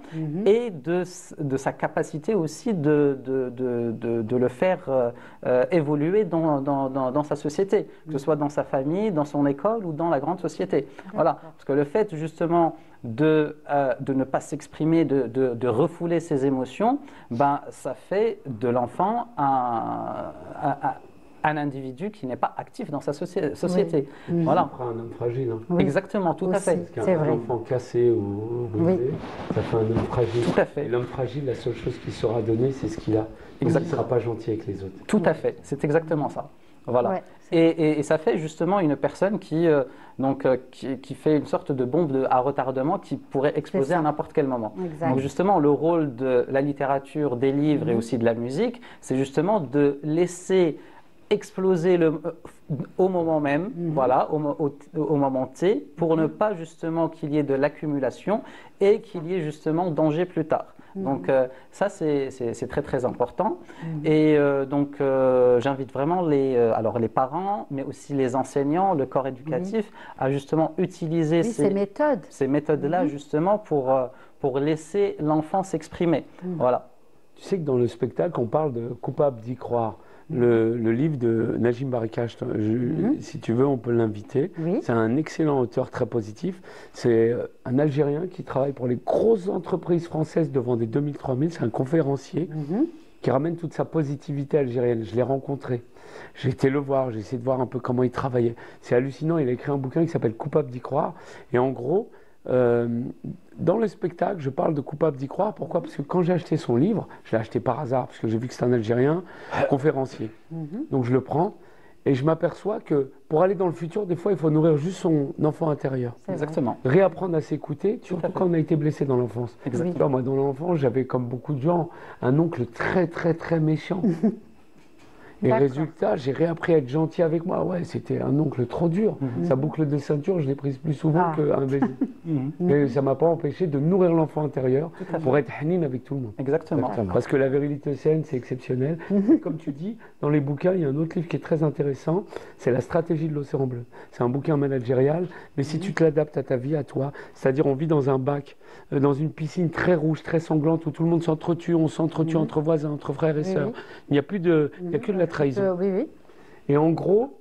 et de sa capacité aussi de le faire évoluer dans sa société, que ce soit dans sa famille, dans son école ou dans la grande société. Voilà, parce que le fait justement de ne pas s'exprimer, de refouler ses émotions, ben, ça fait de l'enfant un individu qui n'est pas actif dans sa société. Voilà. Ça fera un homme fragile. Hein. Exactement, tout à fait. Parce qu'un enfant cassé ou brisé, ça fait un homme fragile. Tout à fait. Et l'homme fragile, la seule chose qu'il saura donner, c'est ce qu'il a. Il ne sera pas gentil avec les autres. Tout à fait, c'est exactement ça. Voilà. Et ça fait justement une personne qui fait une sorte de bombe à retardement qui pourrait exploser à n'importe quel moment. Donc justement, le rôle de la littérature, des livres et aussi de la musique, c'est justement de laisser exploser au moment même, voilà, au moment T, pour ne pas justement qu'il y ait de l'accumulation et qu'il y ait justement danger plus tard. Donc ça, c'est très très important. Et donc j'invite vraiment les parents, mais aussi les enseignants, le corps éducatif, à justement utiliser ces méthodes-là justement pour laisser l'enfant s'exprimer. Voilà. Tu sais que dans le spectacle, on parle de Coupable d'y croire. Le livre de Najim Barikash, si tu veux, on peut l'inviter. C'est un excellent auteur, très positif. C'est un Algérien qui travaille pour les grosses entreprises françaises de vendre des 2000-3000. C'est un conférencier qui ramène toute sa positivité algérienne. Je l'ai rencontré. J'ai été le voir, j'ai essayé de voir un peu comment il travaillait. C'est hallucinant. Il a écrit un bouquin qui s'appelle Coupable d'y croire. Et en gros, dans le spectacle, je parle de Coupable d'y croire. Pourquoi? Parce que quand j'ai acheté son livre, je l'ai acheté par hasard, parce que j'ai vu que c'est un Algérien conférencier. Donc je le prends et je m'aperçois que pour aller dans le futur, des fois, il faut nourrir juste son enfant intérieur. Exactement. Réapprendre à s'écouter, surtout quand on a été blessé dans l'enfance. Moi, dans l'enfance, j'avais, comme beaucoup de gens, un oncle très, très, très méchant. Et résultat, j'ai réappris à être gentil avec moi. Ouais, c'était un oncle trop dur. Sa boucle de ceinture, je l'ai prise plus souvent qu'un baiser. Et ça ne m'a pas empêché de nourrir l'enfant intérieur pour être hanin avec tout le monde. Exactement. Parce que la virilité océane, c'est exceptionnel. Comme tu dis, dans les bouquins, il y a un autre livre qui est très intéressant. C'est La stratégie de l'océan bleu. C'est un bouquin managérial, mais si tu te l'adaptes à ta vie, à toi, c'est-à-dire on vit dans un bac, dans une piscine très rouge, très sanglante, où tout le monde s'entretue, on s'entretue entre voisins, entre frères et sœurs. Il n'y a plus de, il y a que de la trahison. Et en gros,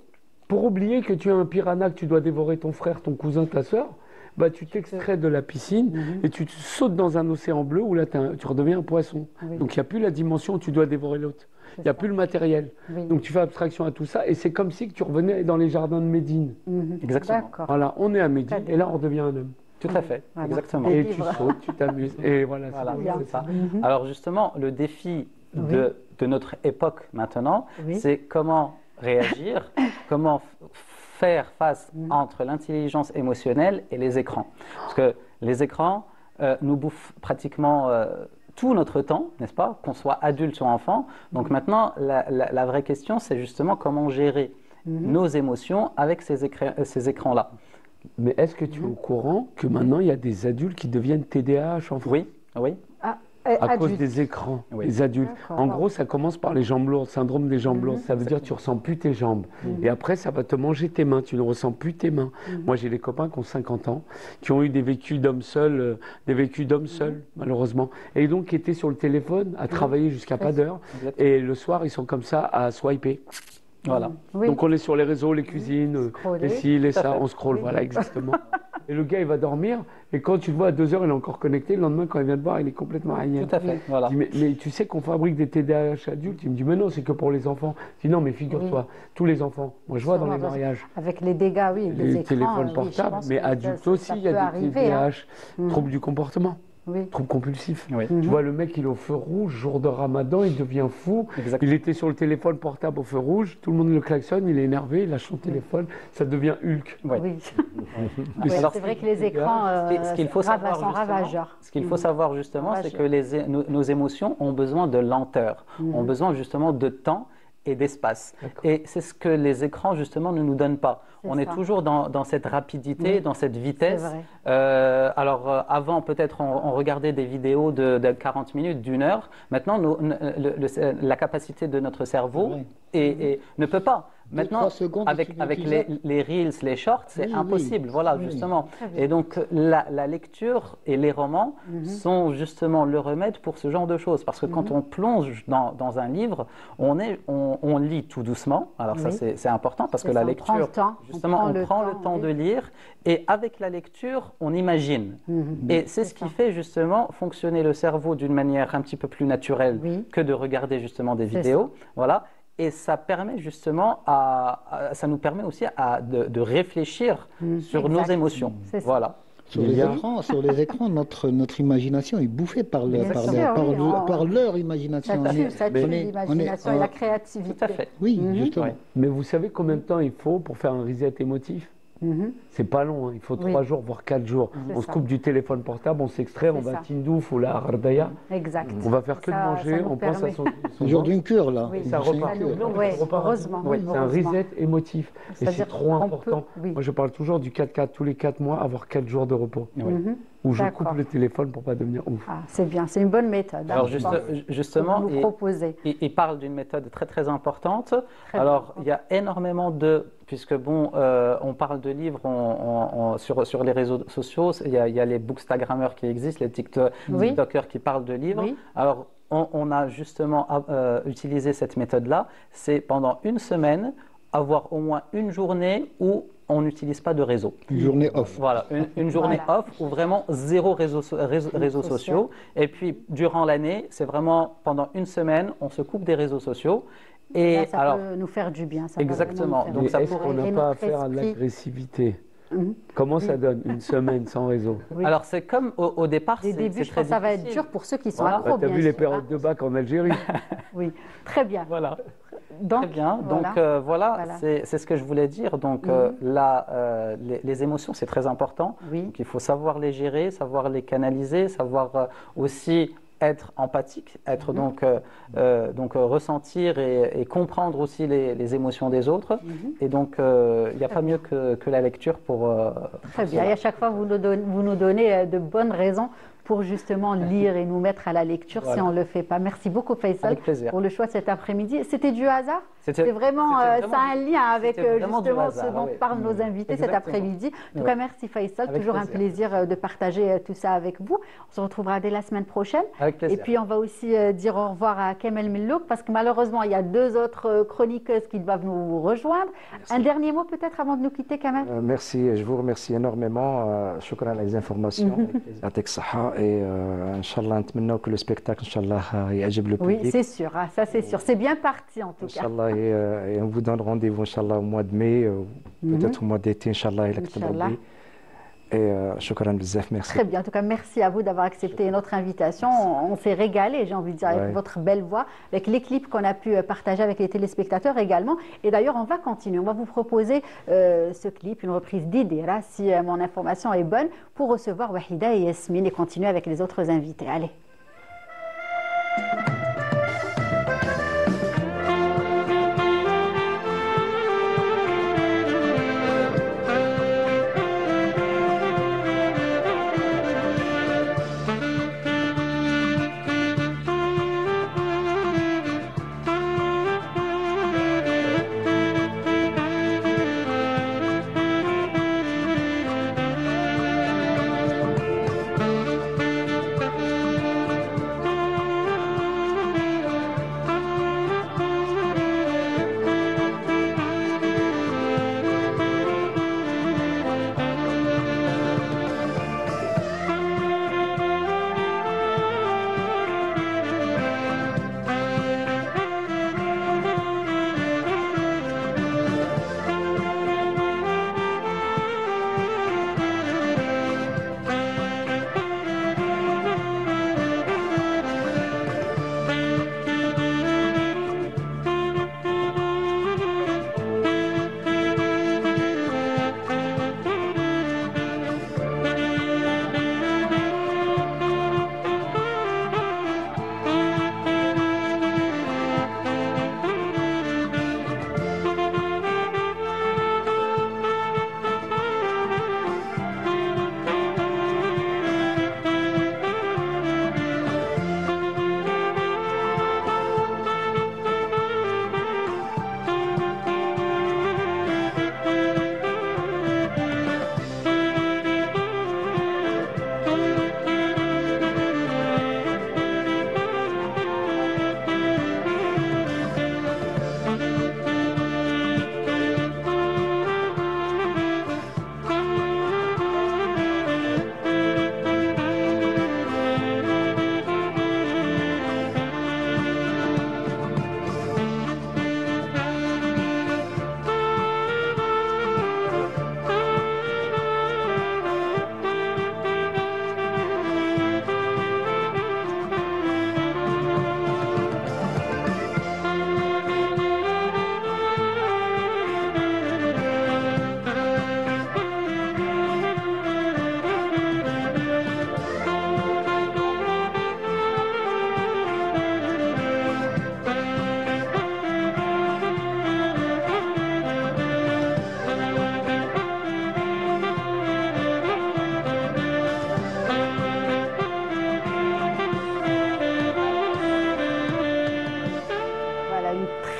pour oublier que tu es un piranha, que tu dois dévorer ton frère, ton cousin, ta sœur, bah, tu t'extrais de la piscine et tu sautes dans un océan bleu où là tu redeviens un poisson. Donc il n'y a plus la dimension où tu dois dévorer l'autre. Il n'y a plus le matériel. Donc tu fais abstraction à tout ça et c'est comme si que tu revenais dans les jardins de Médine. Exactement. Voilà, on est à Médine et là on redevient un homme. Tout à fait, exactement. Et tu sautes, tu t'amuses. Et voilà, c'est ça. Alors justement, le défi de notre époque maintenant, c'est comment réagir, comment faire face entre l'intelligence émotionnelle et les écrans. Parce que les écrans nous bouffent pratiquement tout notre temps, n'est-ce pas, qu'on soit adulte ou enfant. Donc maintenant, la vraie question, c'est justement comment gérer nos émotions avec ces écrans-là. Mais est-ce que tu es au courant que maintenant, il y a des adultes qui deviennent TDAH enfants? Oui, oui. à cause des écrans, les adultes. En gros, ça commence par les jambes lourdes, syndrome des jambes lourdes. Ça veut dire que tu ne ressens plus tes jambes. Et après, ça va te manger tes mains. Tu ne ressens plus tes mains. Moi, j'ai des copains qui ont 50 ans, qui ont eu des vécus d'hommes seuls, malheureusement. Et donc, qui étaient sur le téléphone à travailler jusqu'à pas d'heure. Et le soir, ils sont comme ça à swiper. Voilà. Donc, on est sur les réseaux, les cuisines, les ci, les ça, on scrolle. Voilà, exactement. Et le gars, il va dormir, et quand tu le vois à 2 heures, il est encore connecté. Le lendemain, quand il vient de voir, il est complètement ailleurs. Tout à fait, voilà. Mais tu sais qu'on fabrique des TDAH adultes? Il me dit, mais non, c'est que pour les enfants. Je dis, non, mais figure-toi, tous les enfants. Moi, je vois dans les mariages. Avec les dégâts, oui, les téléphones portables, mais adultes aussi, il y a des TDAH, troubles du comportement. Trouble compulsif. Tu vois, le mec, il est au feu rouge, jour de Ramadan, il devient fou. Il était sur le téléphone portable au feu rouge, tout le monde le klaxonne, il est énervé, il lâche son téléphone, ça devient Hulk. C'est vrai que les écrans sont ravageurs. Ce qu'il faut savoir justement, c'est que nos émotions ont besoin de lenteur, ont besoin justement de temps et d'espace. Et c'est ce que les écrans, justement, ne nous donnent pas. On est toujours dans cette rapidité, dans cette vitesse. Alors, avant, peut-être, on regardait des vidéos de 40 minutes, d'1 heure. Maintenant, la capacité de notre cerveau ne peut pas. Maintenant, avec les Reels, les Shorts, c'est impossible, voilà, justement. Et donc, la lecture et les romans sont justement le remède pour ce genre de choses. Parce que quand on plonge dans un livre, on lit tout doucement. Alors ça, c'est important, parce que la lecture, justement, on prend le temps de lire. Et avec la lecture, on imagine. Et c'est ce qui fait justement fonctionner le cerveau d'une manière un petit peu plus naturelle que de regarder justement des vidéos. Voilà. Et ça permet justement ça nous permet aussi de réfléchir sur nos émotions. Voilà. Sur les écrans, notre imagination est bouffée par leur imagination. Ça tue l'imagination et la créativité. Tout à fait. Oui, justement. Mais vous savez combien de temps il faut pour faire un reset émotif? C'est pas long, hein. Il faut 3 jours, voire 4 jours. On se coupe du téléphone portable, on s'extrait, on va Tindouf ou la Hardaya. Exact. On va faire que de manger, on pense à son jour d'une cure, là. Ça repart. Heureusement. C'est un reset émotif. Et c'est trop important. Moi, je parle toujours du 4-4, tous les 4 mois, avoir 4 jours de repos. Où je coupe le téléphone pour ne pas devenir ouf. C'est bien, c'est une bonne méthode. Alors justement, il parle d'une méthode très très importante. Alors il y a énormément puisque bon, on parle de livres sur les réseaux sociaux, il y a les bookstagrammeurs qui existent, les TikTokers qui parlent de livres. Alors on a justement utilisé cette méthode-là, c'est pendant une semaine, avoir au moins une journée où on n'utilise pas de réseau. Une journée off. Voilà, une journée off où vraiment zéro réseaux sociaux. Et puis, durant l'année, c'est vraiment pendant une semaine, on se coupe des réseaux sociaux. Et là, ça peut nous faire du bien. Exactement. Donc, est-ce qu'on n'a pas affaire à de l'agressivité? Comment ça donne une semaine sans réseau? Alors c'est comme au départ, c'est très difficile. Ça va être dur pour ceux qui sont accros. Tu as vu les périodes de bac en Algérie? Oui, très bien. Voilà. Très bien. Donc voilà. C'est ce que je voulais dire. Donc là, les émotions, c'est très important. Donc, il faut savoir les gérer, savoir les canaliser, savoir aussi être empathique, être donc ressentir et comprendre aussi les émotions des autres. Et donc, il n'y a pas mieux que la lecture pour... Très bien. Et à chaque fois, vous nous donnez de bonnes raisons pour justement lire et nous mettre à la lecture si on ne le fait pas. Merci beaucoup Faisal pour le choix cet après-midi. C'était du hasard? C'était vraiment, ça a un lien avec justement ce dont parlent nos invités cet après-midi. En tout cas, merci Faisal, toujours un plaisir de partager tout ça avec vous. On se retrouvera dès la semaine prochaine. Et puis on va aussi dire au revoir à Kamel Millouk parce que malheureusement, il y a 2 autres chroniqueuses qui doivent nous rejoindre. Un dernier mot peut-être avant de nous quitter, Kamel? Merci, je vous remercie énormément. Shukran à les informations. Et Inch'Allah, nous que le spectacle, Inch'Allah, يعجب le public. Oui, c'est sûr, ça c'est sûr. C'est bien parti en tout cas. Inch'Allah, et on vous donne rendez-vous, Inch'Allah, au mois de mai, peut-être au mois d'été, Inch'Allah. Et shukran bzaf, merci. Très bien, en tout cas, merci à vous d'avoir accepté notre invitation. On s'est régalé, j'ai envie de dire, avec votre belle voix, avec les clips qu'on a pu partager avec les téléspectateurs également. Et d'ailleurs, on va continuer. On va vous proposer ce clip, une reprise d'Idira, si mon information est bonne, pour recevoir Wahida et Yasmine et continuer avec les autres invités. Allez.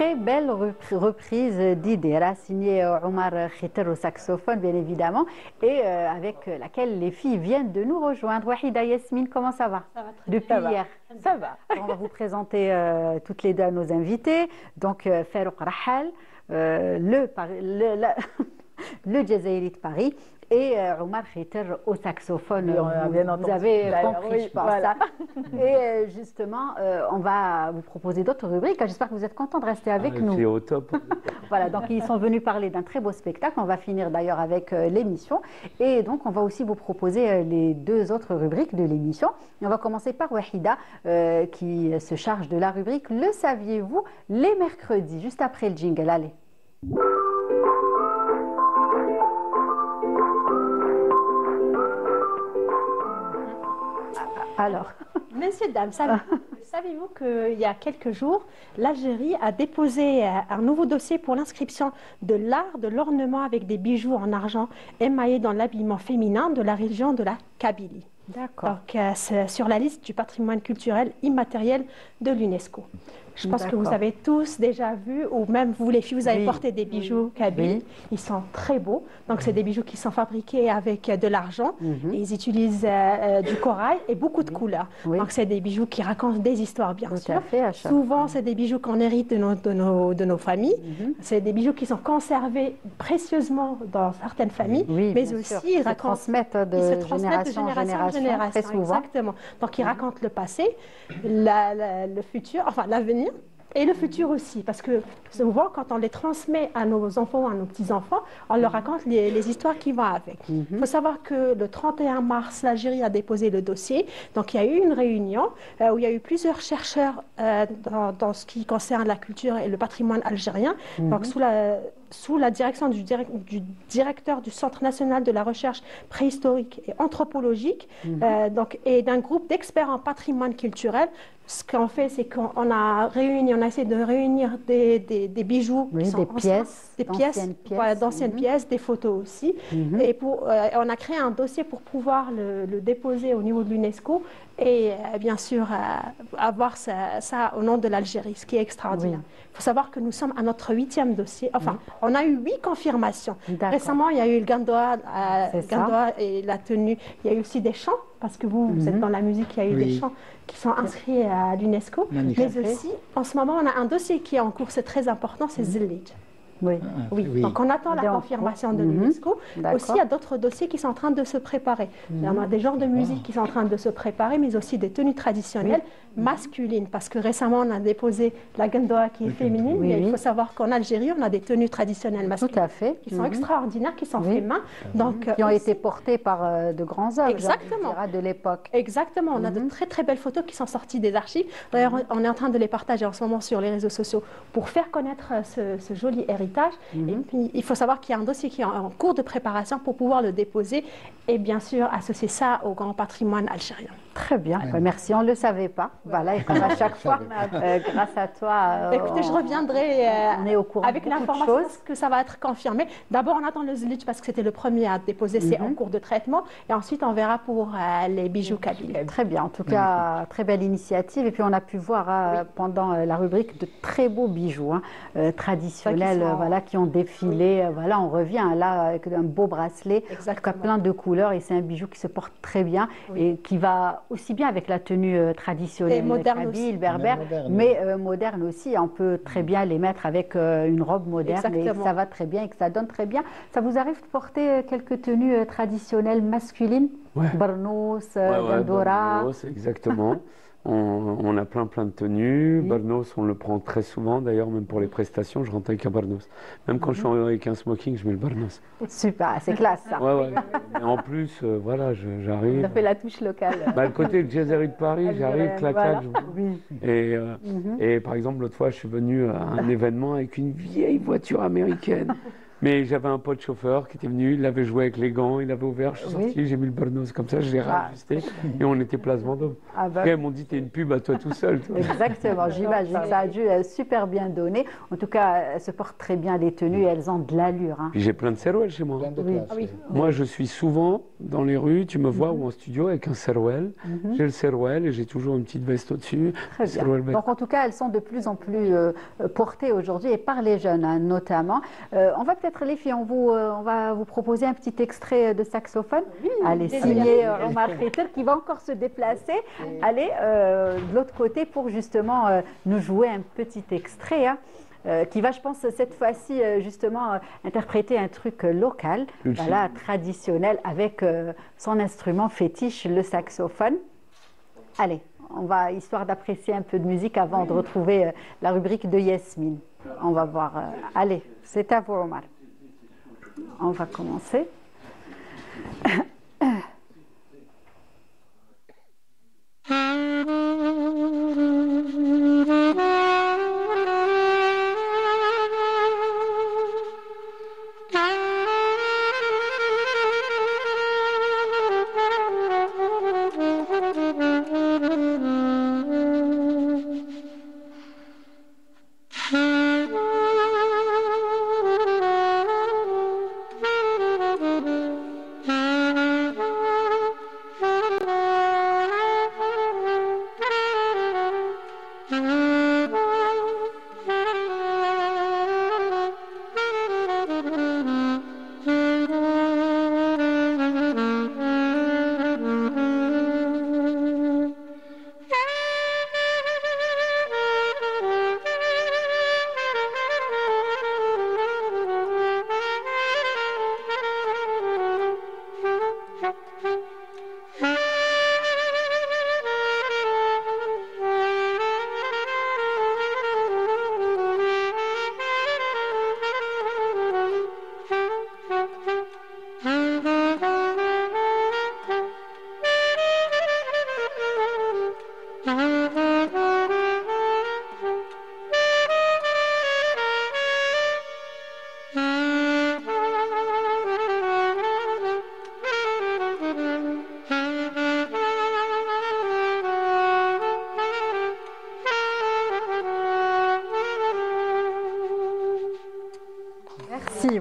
très belle reprise d'Idera, signée Omar Khiter au saxophone, bien évidemment, et avec laquelle les filles viennent de nous rejoindre. Wahida, Yasmine, comment ça va? Ça va très depuis bien. hier. Ça va. On va vous présenter toutes les deux à nos invités. Donc, Farouk Rahal, le Jazairi de Paris, et Omar Khiter au saxophone. Vous avez compris, oui, je pense. Voilà. Et justement, on va vous proposer d'autres rubriques. J'espère que vous êtes contents de rester avec nous. C'est au top. Voilà, donc ils sont venus parler d'un très beau spectacle. On va finir d'ailleurs avec l'émission. Et donc, on va aussi vous proposer les deux autres rubriques de l'émission. On va commencer par Wahida, qui se charge de la rubrique Le saviez-vous les mercredis, juste après le jingle. Allez. Alors, messieurs, dames, savez-vous qu'il y a quelques jours, l'Algérie a déposé un nouveau dossier pour l'inscription de l'art de l'ornement avec des bijoux en argent émaillés dans l'habillement féminin de la région de la Kabylie. D'accord. Donc, c'est sur la liste du patrimoine culturel immatériel de l'UNESCO. Je pense que vous avez tous déjà vu, ou même vous les filles, vous avez porté des bijoux kabyles. Ils sont très beaux. Donc, c'est des bijoux qui sont fabriqués avec de l'argent. Ils utilisent du corail et beaucoup de couleurs. Donc, c'est des bijoux qui racontent des histoires, bien sûr. Souvent, c'est des bijoux qu'on hérite de nos familles. C'est des bijoux qui sont conservés précieusement dans certaines familles, mais aussi ils se transmettent de génération en génération, très souvent. Exactement. Donc, ils racontent le passé, le futur, enfin l'avenir. Et le futur aussi, parce que souvent, quand on les transmet à nos enfants, à nos petits-enfants, on leur raconte les histoires qui vont avec. Il faut savoir que le 31 mars, l'Algérie a déposé le dossier. Donc, il y a eu une réunion où il y a eu plusieurs chercheurs dans ce qui concerne la culture et le patrimoine algérien. Donc, sous la direction du directeur du Centre national de la recherche préhistorique et anthropologique, et d'un groupe d'experts en patrimoine culturel. Ce qu'on fait, c'est qu'on a essayé de réunir des bijoux, d'anciennes pièces, des photos aussi. Et on a créé un dossier pour pouvoir le déposer au niveau de l'UNESCO et bien sûr avoir ça au nom de l'Algérie, ce qui est extraordinaire. Il faut savoir que nous sommes à notre 8e dossier. Enfin, on a eu 8 confirmations. Récemment, il y a eu le gandoa et la tenue. Il y a eu aussi des chants, parce que vous êtes dans la musique, il y a eu des chants qui sont inscrits à l'UNESCO. Mais aussi, en ce moment, on a un dossier qui est en cours, c'est très important, c'est Zillij. Donc on attend la confirmation de l'UNESCO. Aussi, il y a d'autres dossiers qui sont en train de se préparer. Il y a des genres de musique qui sont en train de se préparer, mais aussi des tenues traditionnelles masculines. Parce que récemment, on a déposé la gandoa qui est féminine. Mais il faut savoir qu'en Algérie, on a des tenues traditionnelles masculines qui sont extraordinaires, qui sont faites main. Qui ont été portées par de grands hommes de l'époque. Exactement. On a de très très belles photos qui sont sorties des archives. D'ailleurs, on est en train de les partager en ce moment sur les réseaux sociaux pour faire connaître ce joli héritage. Et puis, il faut savoir qu'il y a un dossier qui est en cours de préparation pour pouvoir le déposer et bien sûr associer ça au grand patrimoine algérien. Très bien, merci. On ne le savait pas. Voilà, et comme à chaque fois, grâce à toi, écoutez, je reviendrai on est au courant avec l'information que ça va être confirmé. D'abord, on attend le Zillij parce que c'était le premier à déposer, c'est en cours de traitement. Et ensuite, on verra pour les bijoux kabyles. Très bien, en tout cas, très belle initiative. Et puis, on a pu voir pendant la rubrique de très beaux bijoux traditionnels qui ont défilé. Voilà, on revient là avec un beau bracelet, plein de couleurs. Et c'est un bijou qui se porte très bien et qui va aussi bien avec la tenue traditionnelle kabyle, berbère, mais moderne aussi. On peut très bien les mettre avec une robe moderne et ça va très bien et que ça donne très bien. Ça vous arrive de porter quelques tenues traditionnelles masculines? Barnos, Gandora. Barnos, exactement. On a plein de tenues. Barnos, on le prend très souvent, d'ailleurs, même pour les prestations, je rentre avec un Barnos. Même quand je suis avec un smoking, je mets le Barnos. Super, c'est classe ça. Et en plus, voilà, j'arrive. Ça fait la touche locale. Le côté Jazairi de Paris, j'arrive, clac. Et par exemple, l'autre fois, je suis venu à un événement avec une vieille voiture américaine. Mais j'avais un pote chauffeur qui était venu, il avait joué avec les gants, il avait ouvert, je suis sorti, j'ai mis le burnos comme ça, je l'ai réajusté et on était place Vendôme. Après, ils m'ont dit, t'es une pub à toi tout seul. Toi. Exactement, j'imagine que ça a dû super bien donner. En tout cas, elles se portent très bien les tenues et elles ont de l'allure. Hein. J'ai plein de serwell chez moi. Oui. Moi, je suis souvent dans les rues, tu me vois, ou en studio avec un serwell. J'ai le serwell et j'ai toujours une petite veste au-dessus. Très bien. Donc en tout cas, elles sont de plus en plus portées aujourd'hui et par les jeunes hein, notamment. On va peut-être les filles, on va vous proposer un petit extrait de saxophone. Oui, allez, signé Omar Khaiter qui va encore se déplacer. Oui. Allez, de l'autre côté pour justement nous jouer un petit extrait. Hein. Qui va, je pense, cette fois-ci, justement, interpréter un truc local, voilà, traditionnel, avec son instrument fétiche, le saxophone. Allez, on va, histoire d'apprécier un peu de musique avant de retrouver la rubrique de Yasmine. On va voir. Allez, c'est à vous, Omar. On va commencer.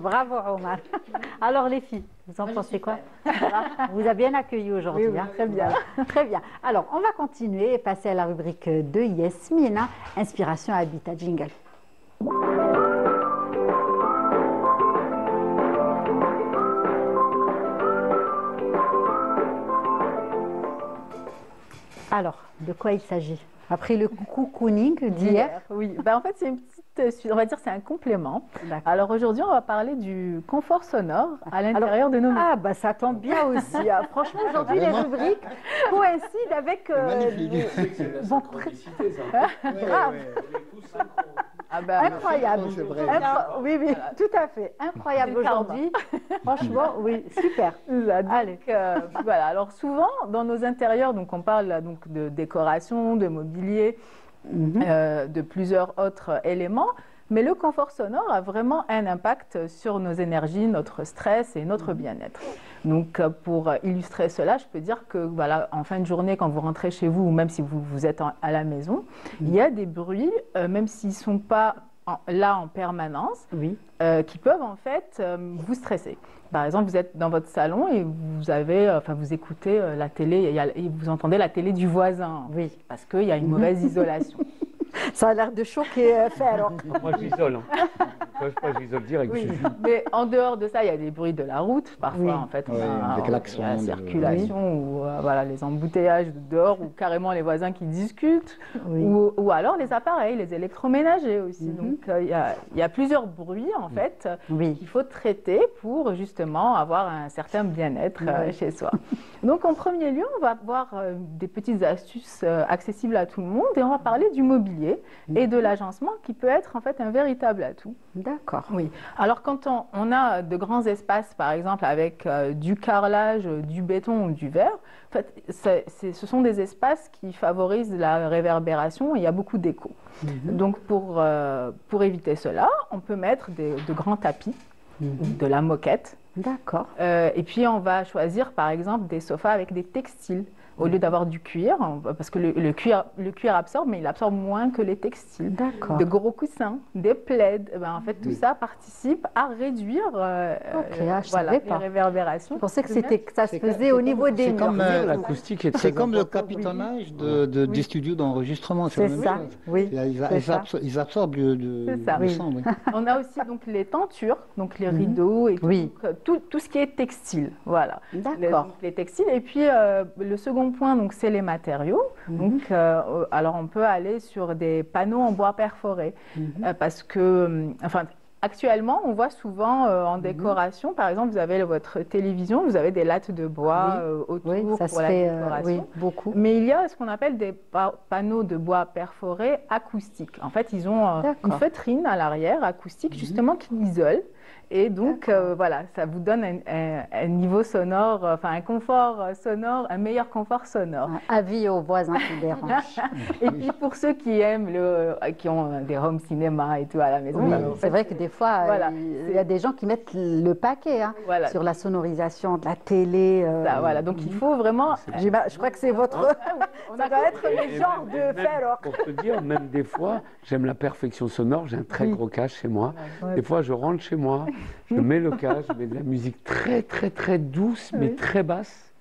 Bravo Omar. Alors les filles, vous en pensez quoi? Vous avez bien accueilli aujourd'hui. Oui, hein? très bien. Très bien. Alors on va continuer et passer à la rubrique de Yasmine, hein? Inspiration Habitat Jingle. Alors, de quoi il s'agit? Après le cocooning d'hier. Oui, ben en fait c'est une petite, on va dire c'est un complément. Alors aujourd'hui on va parler du confort sonore à l'intérieur de nos maisons. Ah bah ça tombe bien aussi. Hein. Franchement aujourd'hui les rubriques coïncident avec vos Ah ben, incroyable. Oui, oui, tout à fait. Incroyable aujourd'hui. Franchement, oui, super. Allez. Voilà. Alors souvent, dans nos intérieurs, donc on parle donc de décoration, de mobilier, de plusieurs autres éléments. Mais le confort sonore a vraiment un impact sur nos énergies, notre stress et notre bien-être. Donc, pour illustrer cela, je peux dire que voilà, en fin de journée, quand vous rentrez chez vous, ou même si vous êtes à la maison, il y a des bruits, même s'ils ne sont pas là en permanence, qui peuvent en fait vous stresser. Par exemple, vous êtes dans votre salon et vous écoutez la télé et vous entendez la télé du voisin, parce qu'il y a une mauvaise isolation. Ça a l'air de choquer Fer. Moi, j'isole. J'isole direct. Oui. Mais en dehors de ça, il y a des bruits de la route. Parfois, en fait, on a la circulation ou voilà, les embouteillages dehors ou carrément les voisins qui discutent. Ou alors les appareils, les électroménagers aussi. Donc, il y a plusieurs bruits, en fait, qu'il faut traiter pour justement avoir un certain bien-être chez soi. Donc, en premier lieu, on va voir des petites astuces accessibles à tout le monde et on va parler du mobilier et de l'agencement qui peut être en fait un véritable atout. D'accord. Oui. Alors quand on a de grands espaces, par exemple avec du carrelage, du béton ou du verre, en fait, ce sont des espaces qui favorisent la réverbération et il y a beaucoup d'écho. Donc pour éviter cela, on peut mettre de grands tapis. de la moquette. D'accord. Et puis on va choisir par exemple des sofas avec des textiles. Au lieu d'avoir du cuir, parce que le cuir absorbe, mais il absorbe moins que les textiles. D'accord. De gros coussins, des plaids. En fait, tout ça participe à réduire les réverbérations. Je pensais que ça se faisait au niveau des murs. L'acoustique est très C'est comme le capitonnage des studios d'enregistrement. C'est ça, oui. Ils absorbent le son. Oui. On a aussi donc les tentures, donc les rideaux et tout ce qui est textile. Voilà. D'accord. Les textiles. Et puis, le second point, donc, c'est les matériaux. Donc, alors, on peut aller sur des panneaux en bois perforé. Parce que, actuellement, on voit souvent en décoration, par exemple, vous avez votre télévision, vous avez des lattes de bois autour ça pour se la fait, décoration. beaucoup. Mais il y a ce qu'on appelle des panneaux de bois perforés acoustiques. En fait, ils ont une feutrine à l'arrière acoustique, justement, qui isole. Et donc, voilà, ça vous donne un niveau sonore, un confort sonore, un meilleur confort sonore. Avis aux voisins qui dérangent. Et puis, pour ceux qui aiment, qui ont des home cinéma et tout à la maison. C'est vrai que des fois, il y a des gens qui mettent le paquet sur la sonorisation de la télé. Voilà, donc il faut vraiment... Je crois que c'est votre... Ça doit être le genre de faire. Pour te dire, même des fois, j'aime la perfection sonore, j'ai un très gros cache chez moi. Des fois, je rentre chez moi, je mets le cache, je mets de la musique très, très, très douce, mais très basse.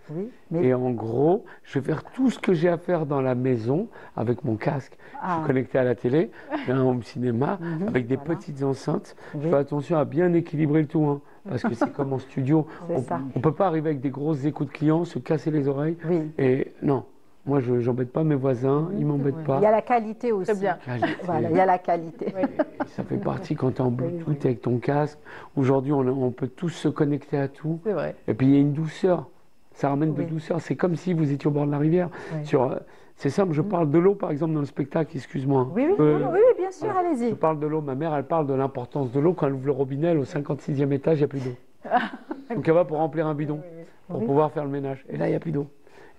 Et en gros, je vais faire tout ce que j'ai à faire dans la maison avec mon casque. Je suis connecté à la télé, j'ai un home cinéma avec des petites enceintes. Je fais attention à bien équilibrer le tout, parce que c'est comme en studio. On ne peut pas arriver avec des grosses écoutes clients, se casser les oreilles. Et non. Moi, je n'embête pas mes voisins, ils ne m'embêtent pas. Il y a la qualité aussi. C'est bien. Voilà, il y a la qualité. Ça fait partie quand tu es en Bluetooth avec ton casque. Aujourd'hui, on peut tous se connecter à tout. C'est vrai. Et puis, il y a une douceur. Ça ramène de douceur. C'est comme si vous étiez au bord de la rivière. C'est simple, je parle de l'eau, par exemple, dans le spectacle, excuse-moi. Oui, bien sûr, allez-y. Je parle de l'eau. Ma mère, elle parle de l'importance de l'eau. Quand elle ouvre le robinet, elle, au 56e étage, il n'y a plus d'eau. Donc, elle va pour remplir un bidon, pour pouvoir faire le ménage. Et là, il n'y a plus d'eau.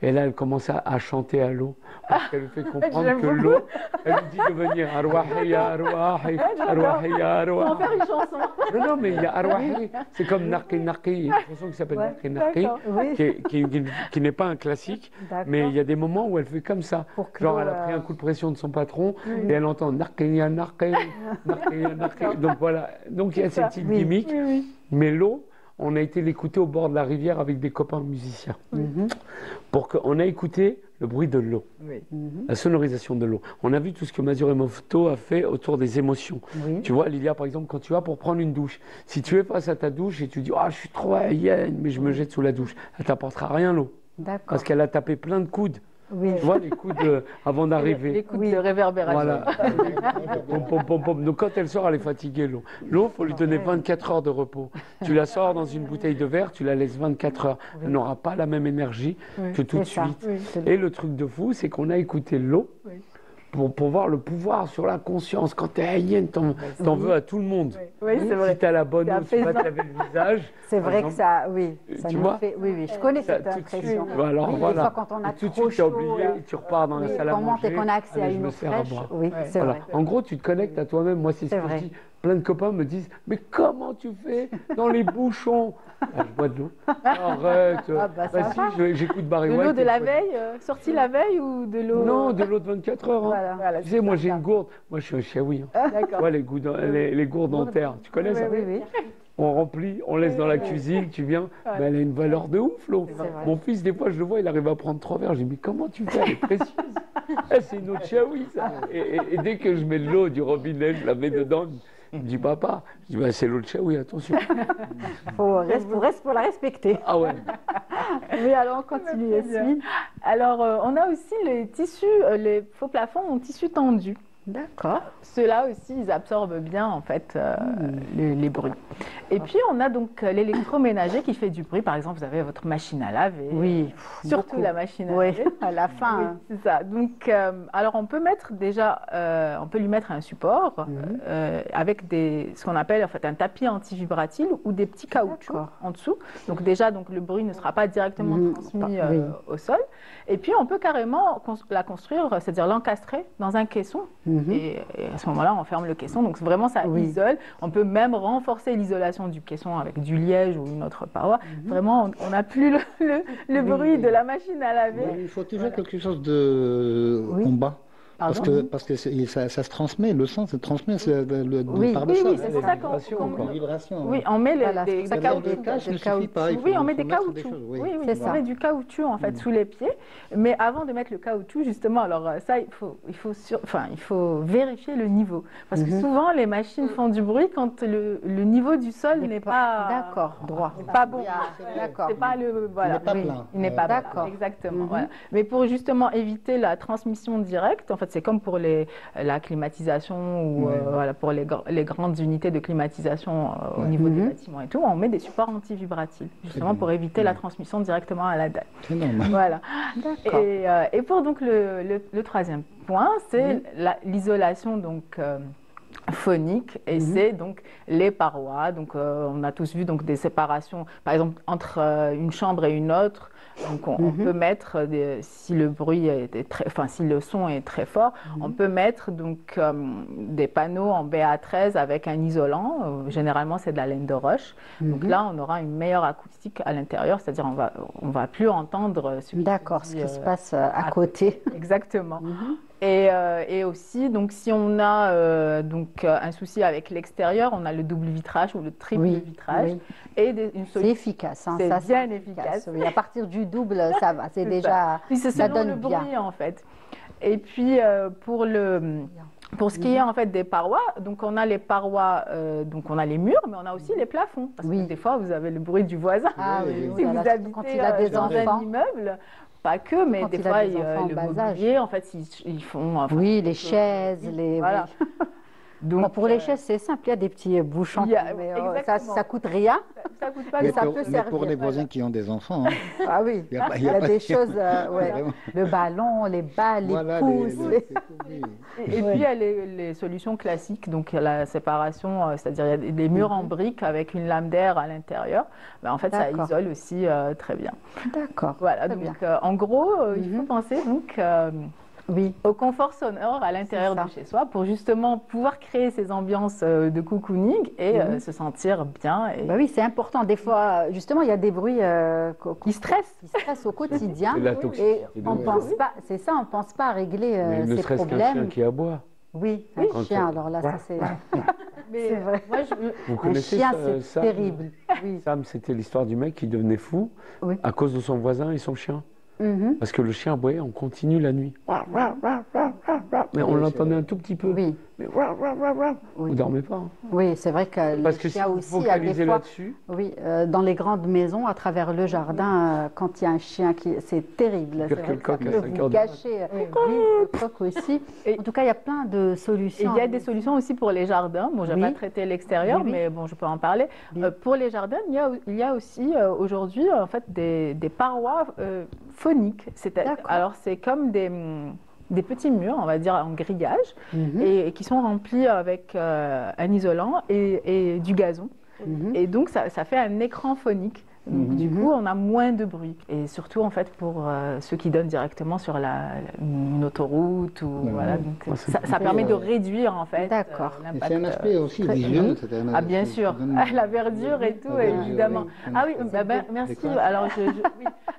Et là, elle commence à chanter à l'eau, parce qu'elle lui fait comprendre que l'eau, elle lui dit de venir. Arwahi, arwahi, arwahi, arwahi. On va faire une chanson. Non, mais il y a arwahi. C'est comme Narki Narki, il y a une chanson qui s'appelle Narki Narki, qui n'est pas un classique, mais il y a des moments où elle fait comme ça. Genre, elle a pris un coup de pression de son patron, et elle entend Narki Narki, Narki Narki. Donc voilà, donc il y a cette petite gimmick, mais l'eau, on a été l'écouter au bord de la rivière avec des copains musiciens. On a écouté le bruit de l'eau, la sonorisation de l'eau. On a vu tout ce que Mazur Emoto a fait autour des émotions. Tu vois, Lilia, par exemple, quand tu vas pour prendre une douche, si tu es face à ta douche et tu dis « Ah, je suis trop haïenne, mais je me jette sous la douche », elle ne t'apportera rien l'eau. Parce qu'elle a tapé plein de coudes. Tu vois, les coudes avant d'arriver. Les coudes de réverbération. Voilà. Donc quand elle sort, elle est fatiguée, l'eau. L'eau, il faut lui donner 24 heures de repos. Tu la sors dans une bouteille de verre, tu la laisses 24 heures. Elle n'aura pas la même énergie que tout de suite. Et le truc de fou, c'est qu'on a écouté l'eau pour voir le pouvoir sur la conscience. Quand tu es haïenne, t'en veux à tout le monde. C'est vrai. Si tu as la bonne eau, tu vas te laver le visage. C'est vrai que ça, ça tu nous vois fait... Oui, je connais cette impression. Alors Des voilà. fois, quand on a tout de trop suite, tu es chaud, oublié, tu repars dans la salle à manger. Comment qu'on a accès à une eau fraîche. Oui, c'est vrai. En gros, tu te connectes à toi-même. Moi, c'est ce que je dis. Plein de copains me disent « Mais comment tu fais dans les bouchons ?» Je bois de l'eau. Arrête. Si, j'écoute Barry White. De l'eau de la veille, sortie la veille ou de l'eau... Non, de l'eau de 24 heures. Voilà, tu sais, moi, j'ai une gourde. Moi, je suis un chiaoui. D'accord. Les gourdes en terre. Tu connais ça? Oui. On remplit, on laisse dans la cuisine, tu viens. Mais elle a une valeur de ouf, l'eau. Mon fils, des fois, je le vois, il arrive à prendre 3 verres. Je dis, mais comment tu fais? Elle est précieuse. C'est une eau de chiaoui, ça. Et dès que je mets de l'eau du robinet, je la mets dedans. Il me dit, papa. Je dis, c'est l'eau de chiaoui, attention. Faut la respecter. Ah ouais. Oui, alors on continue, Yasmine. Alors, on a aussi les tissus, les faux plafonds en tissu tendu. D'accord. Ceux-là aussi, ils absorbent bien en fait les bruits. Et puis on a donc l'électroménager qui fait du bruit. Par exemple, vous avez votre machine à laver. Oui. Surtout la machine à laver. À la fin. Oui, c'est ça. Donc, alors on peut mettre déjà, on peut lui mettre un support avec ce qu'on appelle en fait un tapis anti-vibratile ou des petits caoutchoucs en dessous. Donc déjà, le bruit ne sera pas directement transmis au sol. Et puis on peut carrément la construire, c'est-à-dire l'encastrer dans un caisson et à ce moment-là, on ferme le caisson. Donc vraiment, ça isole. On peut même renforcer l'isolation du caisson avec du liège ou une autre paroi. Vraiment, on n'a plus le bruit de la machine à laver. Il faut toujours quelque chose de en bas. Parce que ça se transmet, le sang se transmet par le sol. Oui, c'est pour ça qu'on vibration. Oui, on met des caoutchoucs. Oui, on met des caoutchoucs. Oui, on met du caoutchouc en fait sous les pieds. Mais avant de mettre le caoutchouc, justement, alors ça, il faut vérifier le niveau. Parce que souvent, les machines font du bruit quand le niveau du sol n'est pas droit. Pas bon. D'accord. C'est pas le voilà. Il n'est pas plat. Exactement. Voilà. Mais pour justement éviter la transmission directe, en fait, c'est comme pour la climatisation ou voilà, pour les grandes unités de climatisation au niveau des bâtiments et tout, on met des supports anti-vibratiles, justement pour éviter la transmission directement à la dalle. C'est normal. Voilà. Et pour donc le troisième point, c'est l'isolation donc phonique, et c'est donc les parois. Donc on a tous vu donc des séparations, par exemple entre une chambre et une autre. Donc on peut mettre si le bruit est si le son est très fort, on peut mettre donc des panneaux en BA13 avec un isolant. Généralement c'est de la laine de roche. Donc là on aura une meilleure acoustique à l'intérieur, c'est-à-dire on va plus entendre ce qui se passe à côté. Exactement. Et aussi, donc, si on a un souci avec l'extérieur, on a le double vitrage ou le triple vitrage. C'est efficace. Hein, c'est bien efficace. Oui, à partir du double, ça va. C'est déjà. Ça donne le bruit, en fait. Et puis, pour ce qui est en fait des parois, donc on a les parois, donc on a les murs, mais on a aussi les plafonds. Parce que des fois, vous avez le bruit du voisin. Si vous habitez dans un immeuble. Pas que, mais des fois, le mobilier, en fait, ils font... les chaises, Voilà. Donc, pour les chaises, c'est simple, il y a des petits bouchons, mais ça coûte rien. Ça coûte pas, mais ça peut servir. Pour les voisins qui ont des enfants. Hein. Ah oui, il y a des choses, le ballon, les balles, les pousses. Et puis, il y a les solutions classiques, donc la séparation, c'est-à-dire il y a des murs en briques avec une lame d'air à l'intérieur. Ben, en fait, ça isole aussi très bien. D'accord. Voilà, donc en gros, il faut penser donc... au confort sonore à l'intérieur de chez soi pour justement pouvoir créer ces ambiances de cocooning et se sentir bien. Et... oui, c'est important. Des fois, justement, il y a des bruits qui stressent au quotidien. Et on pense pas, c'est ça, on pense pas à régler ces problèmes. Qu'un chien qui aboie. Oui, un chien. Alors là, ça c'est. C'est vrai. Vous connaissez chien, c'est terrible. Sam, c'était l'histoire du mec qui devenait fou à cause de son voisin et son chien. Parce que le chien aboyait en continu la nuit. Mais on l'entendait un tout petit peu. Oui. Mais vous ne dormez pas. Hein. Oui, c'est vrai que parce que si vous focalisez là-dessus. Oui, dans les grandes maisons, à travers le jardin, quand il y a un chien c'est terrible. Pire que le coq à 5 heures. Gâcher. Oui, le coq aussi. En tout cas, il y a plein de solutions. Il y a des solutions aussi pour les jardins. Bon, je n'ai pas traité l'extérieur, mais bon, je peux en parler. Pour les jardins, il y a aussi aujourd'hui en fait des parois phoniques. Alors c'est comme des petits murs, on va dire en grillage, et qui sont remplis avec un isolant et du gazon. Et donc ça fait un écran phonique. Donc, du coup, on a moins de bruit. Et surtout, en fait, pour ceux qui donnent directement sur une autoroute, ou voilà, donc, ça permet de réduire, en fait, l'impact. C'est un aspect aussi visuel. Ah, bien sûr, la verdure et tout, évidemment. Ah oui, merci. Alors,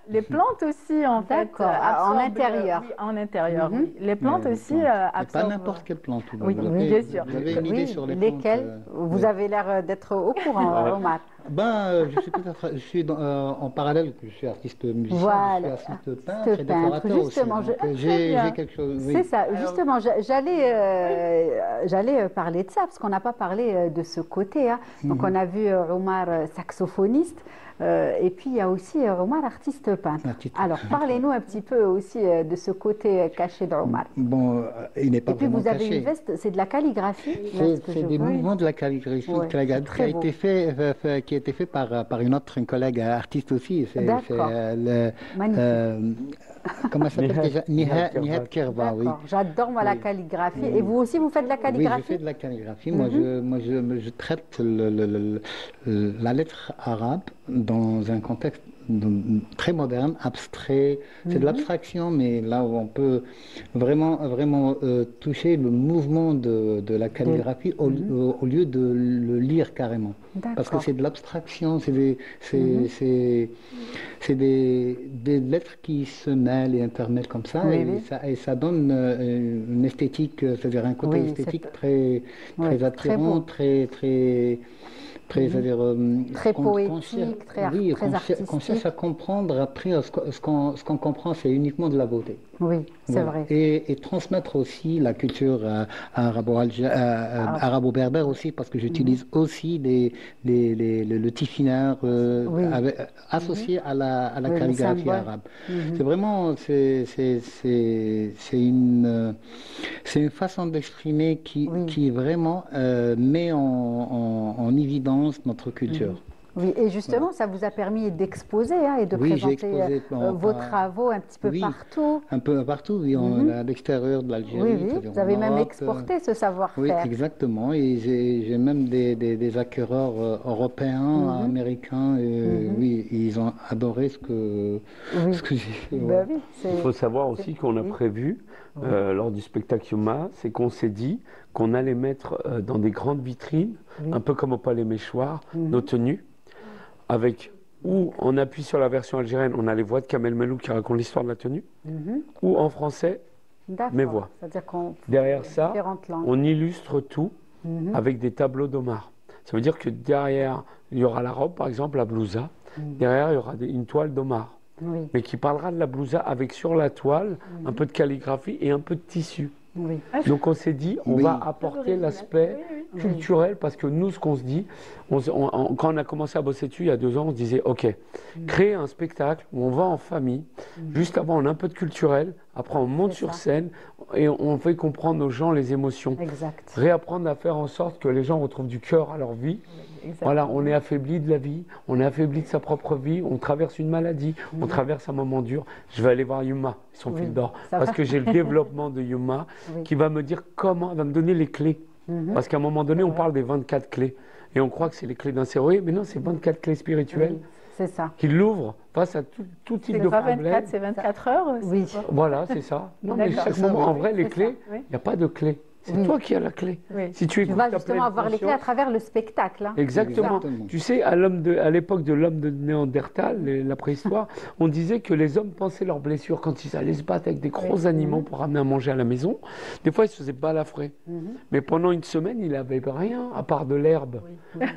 les plantes aussi, en fait, en intérieur. Oui, en intérieur, oui. Les plantes aussi absorbent. Pas n'importe quelle plante. Oui, bien sûr. Vous avez une idée sur les plantes? Lesquelles? Vous avez l'air d'être au courant, Omar. Je suis en parallèle, je suis artiste musicien, voilà. je suis artiste peintre et décorateur justement, aussi. J'ai quelque chose. C'est ça, justement, j'allais parler de ça, parce qu'on n'a pas parlé de ce côté. Hein. Donc on a vu Omar saxophoniste, et puis il y a aussi Omar artiste peintre. Alors parlez-nous un petit peu aussi de ce côté caché d'Omar. Bon, il n'est pas vraiment caché. Et puis vous avez une veste, c'est de la calligraphie. C'est des mouvements de la calligraphie qui a été fait par une collègue artiste aussi. Comment ça s'appelle déjà? Nihat Kirba, oui. J'adore moi la calligraphie. Et vous aussi, vous faites de la calligraphie? Oui, je fais de la calligraphie. Moi, je traite la lettre arabe dans un contexte très moderne, abstrait. C'est de l'abstraction, mais là où on peut vraiment toucher le mouvement de la calligraphie au lieu de le lire carrément. Parce que c'est de l'abstraction, c'est des lettres qui se mêlent et intermêlent comme ça, et ça donne une esthétique, c'est-à-dire un côté esthétique très attirant, très c'est-à-dire très poétique, très artistique. Qu'on cherche à comprendre. Après, ce qu'on comprend, c'est uniquement de la beauté. Oui, c'est vrai. Et transmettre aussi la culture arabo-berbère aussi, parce que j'utilise aussi le tifinagh associé à la calligraphie arabe. C'est vraiment c'est une façon d'exprimer qui vraiment met en évidence notre culture. Oui, et justement, ça vous a permis d'exposer et de présenter vos travaux un petit peu partout. Un peu partout, oui, à l'extérieur de l'Algérie. Oui, vous avez même exporté ce savoir-faire. Oui, exactement. Et j'ai même des acquéreurs européens, américains. Oui, ils ont adoré ce que j'ai fait. Ben oui, il faut savoir aussi qu'on a prévu, lors du spectacle Yuma, c'est qu'on s'est dit qu'on allait mettre dans des grandes vitrines, un peu comme au Palais Méchoir, nos tenues, avec ou en appui sur la version algérienne, on a les voix de Kamel Melou qui racontent l'histoire de la tenue, ou en français, mes voix. Derrière ça, on illustre tout avec des tableaux d'Omar. Ça veut dire que derrière, il y aura la robe, par exemple, la blousa. Derrière, il y aura une toile d'Omar, mais qui parlera de la blousa avec sur la toile un peu de calligraphie et un peu de tissu. Donc on s'est dit, on va apporter l'aspect culturel, parce que nous, ce qu'on se dit, quand on a commencé à bosser dessus il y a 2 ans, on se disait, ok, créer un spectacle où on va en famille, juste avant on a un peu de culturel, après on monte sur scène et on fait comprendre aux gens les émotions. Réapprendre à faire en sorte que les gens retrouvent du cœur à leur vie. Voilà, on est affaibli de la vie, on est affaibli de sa propre vie, on traverse une maladie, on traverse un moment dur. Je vais aller voir Yuma, son fil d'or, parce que j'ai le développement de Yuma qui va me dire comment, va me donner les clés. Parce qu'à un moment donné, on parle des 24 clés et on croit que c'est les clés d'un serrurier, mais non, c'est 24 clés spirituelles. C'est ça. Qui l'ouvrent face à tout type de problème. 24, c'est 24 heures. Oui. Voilà, c'est ça. Non, mais chaque moment, en vrai, les clés, il n'y a pas de clés. C'est toi qui as la clé. Si tu vas justement avoir les clés à travers le spectacle. Exactement. Tu sais, à l'époque de l'homme de Néandertal, la préhistoire, on disait que les hommes pensaient leurs blessures quand ils allaient se battre avec des gros animaux pour ramener à manger à la maison. Des fois, ils se faisaient balafrer. Mais pendant une semaine, il n'avait rien à part de l'herbe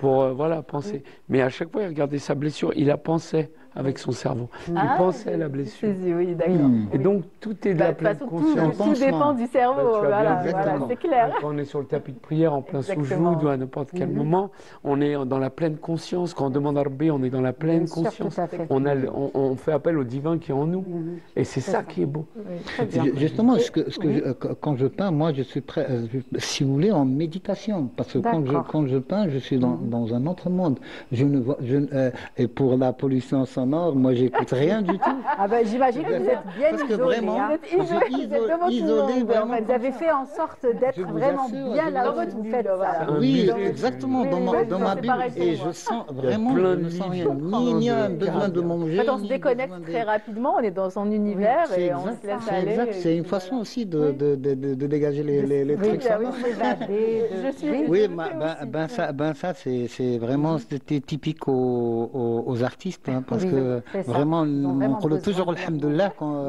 pour penser. Mais à chaque fois, il regardait sa blessure, il la pensait avec son cerveau. Il pensait à la blessure. Oui, d'accord. Et donc, tout est de la pleine conscience. Tout dépend du cerveau. Voilà, c'est clair. Quand on est sur le tapis de prière en plein sous-joud ou à n'importe quel moment, on est dans la pleine conscience. Quand on demande à Rabbi, on est dans la pleine conscience. On fait appel au divin qui est en nous. Et c'est ça qui est beau. Justement, quand je peins, moi, je suis prêt, si vous voulez, en méditation. Parce que quand je peins, je suis dans un autre monde. Et pour la pollution sonore, moi, j'écoute rien du tout. J'imagine que vous êtes bien isolé. Vraiment, isolé. Vous avez fait en sorte d'être vraiment bien là où vous faites ça. Oui, exactement, dans ma bulle. Et je sens vraiment, je ne sens rien. Ni un besoin de manger. On se déconnecte très rapidement, on est dans son univers et on se laisse aller. C'est une façon aussi de dégager les trucs sonores. Oui, ça, c'est vraiment typique aux artistes, parce que vraiment, on coule toujours alhamdoulilah quand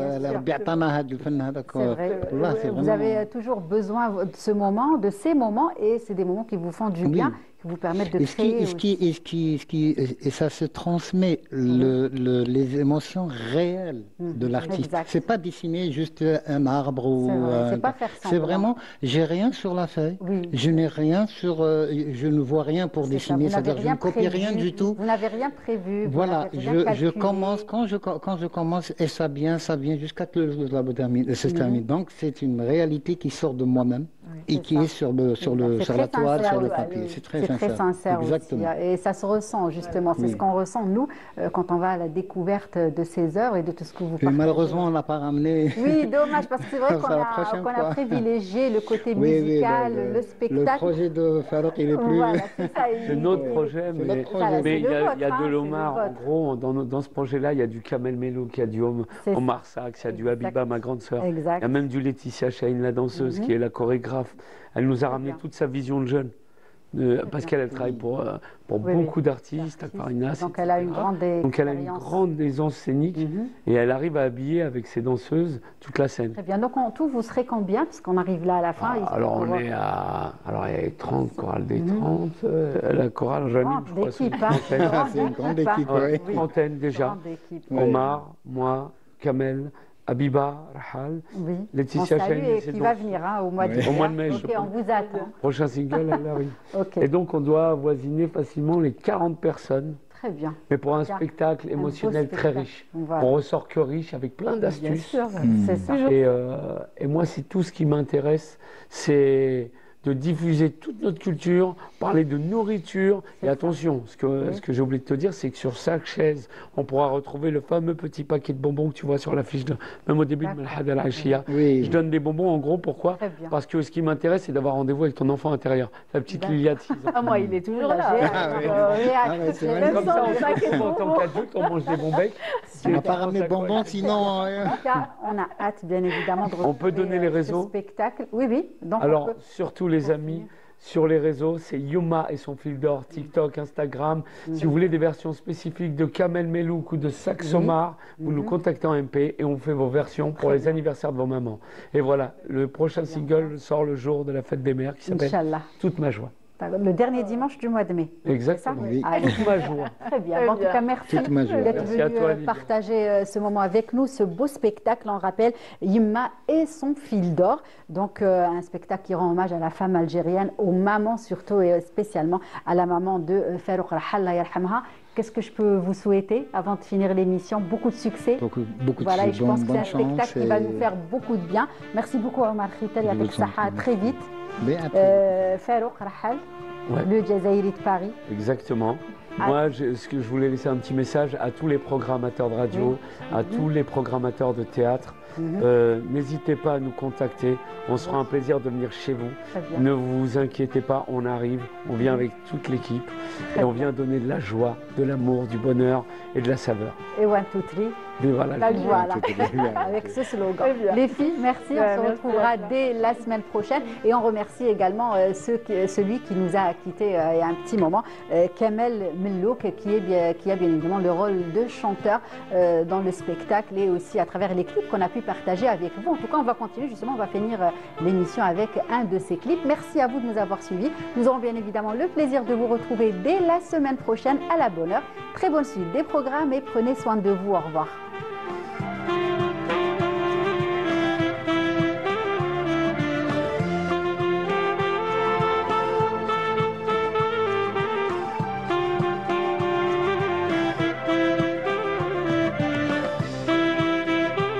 vous avez toujours besoin de ce moment, de ces moments, et c'est des moments qui vous font du bien, qui vous permettent de créer. Et ça se transmet les émotions réelles de l'artiste. C'est pas dessiner juste un arbre ou c'est vraiment, j'ai rien sur la feuille, je n'ai rien sur, je ne vois rien pour dessiner, c'est-à-dire je ne copie rien du tout. Vous n'avez rien prévu. Voilà, je commence quand je commence et ça vient jusqu'à que le labo se termine. Donc c'est une réalité qui sort de moi-même et qui est sur la toile, sur le papier. C'est très sincère. Exactement. Aussi. Et ça se ressent justement. C'est ce qu'on ressent nous quand on va à la découverte de ces œuvres et de tout ce que vous partagez. Malheureusement, on n'a pas ramené. Oui, dommage, parce que c'est vrai qu'on a privilégié le côté musical, le spectacle. Le projet de Farouk, il est plus. Voilà, c'est notre projet, mais il y a de l'Omar. En gros, dans ce projet-là, il y a du Kamel Melouk, il y a du Omar Saks, il y a du Habiba, ma grande sœur. Il y a même du Laetitia Chahine, la danseuse, qui est la chorégraphe. Elle nous a ramené toute sa vision de jeune. Parce qu'elle travaille pour beaucoup d'artistes, Aquarinas. Donc elle a une grande aisance scénique et elle arrive à habiller avec ses danseuses toute la scène. Très bien. Donc en tout, vous serez combien? Parce qu'on arrive là à la fin. Alors on est à. Alors il y a 30 chorales des 30. La chorale Janine, je crois. C'est une grande équipe. Une trentaine déjà. Omar, moi, Kamel. Habiba, Rahal, Laetitia Chahine, qui va venir au mois de mai. Ok, on vous attend. Prochain single, elle arrive. Et donc, on doit avoisiner facilement les 40 personnes. Très bien. Mais pour un spectacle émotionnel très riche. Voilà. On ressort que riche avec plein d'astuces. C'est ça. Et moi, c'est tout ce qui m'intéresse, c'est de diffuser toute notre culture, parler de nourriture. Et attention, ce que j'ai oublié de te dire, c'est que sur chaque chaise, on pourra retrouver le fameux petit paquet de bonbons que tu vois sur l'affiche, même au début de Malhad al-Ashia. Je donne des bonbons, en gros, pourquoi? Parce que ce qui m'intéresse, c'est d'avoir rendez-vous avec ton enfant intérieur, la petite Lilia de 6 ans. Moi, il est toujours là. Comme ça, en tant qu'adulte, on mange des bons becs. On n'a pas ramené de bonbons, sinon... En tout cas, on a hâte, bien évidemment, de retrouver on peut donner les réseaux. Ce spectacle. Oui. Donc, alors, surtout les amis, sur les réseaux, c'est Yuma et son fil d'or, TikTok, Instagram. Si vous voulez des versions spécifiques de Kamel Melouk ou de Saks Omar, vous nous contactez en MP et on fait vos versions pour les anniversaires de vos mamans. Et voilà, le prochain single sort le jour de la fête des mères qui s'appelle Toute ma joie. Le dernier dimanche du mois de mai. Exactement. Toute ma joie. Très bien. En tout cas, merci d'être venu partager ce moment avec nous, ce beau spectacle. On rappelle Yima et son fil d'or. Donc, un spectacle qui rend hommage à la femme algérienne, aux mamans surtout et spécialement à la maman de Farouk Rahal, Allah yarhamha. Qu'est-ce que je peux vous souhaiter avant de finir l'émission? Beaucoup de succès. Beaucoup voilà, de et je pense que c'est un spectacle qui va nous faire beaucoup de bien. Merci beaucoup à Omar Khital et avec Saha. Très vite. Farouk Rahal, le Jazairi de Paris. Exactement. Moi, ce que je voulais laisser un petit message à tous les programmateurs de radio, à tous les programmateurs de théâtre. N'hésitez pas à nous contacter, on se fera un plaisir de venir chez vous. Ne vous inquiétez pas, on arrive, on vient avec toute l'équipe et on vient donner de la joie, de l'amour, du bonheur et de la saveur. Et one, two, three. Voilà. Avec ce slogan. Les filles, merci. On se retrouvera dès la semaine prochaine. Et on remercie également celui qui nous a quittés il y a un petit moment, Kamel Melouk, qui a bien évidemment le rôle de chanteur dans le spectacle et aussi à travers les clips qu'on a pu partager avec vous. En tout cas, on va continuer. Justement, on va finir l'émission avec un de ces clips. Merci à vous de nous avoir suivis. Nous aurons bien évidemment le plaisir de vous retrouver dès la semaine prochaine à la bonne heure. Très bonne suite des programmes et prenez soin de vous. Au revoir.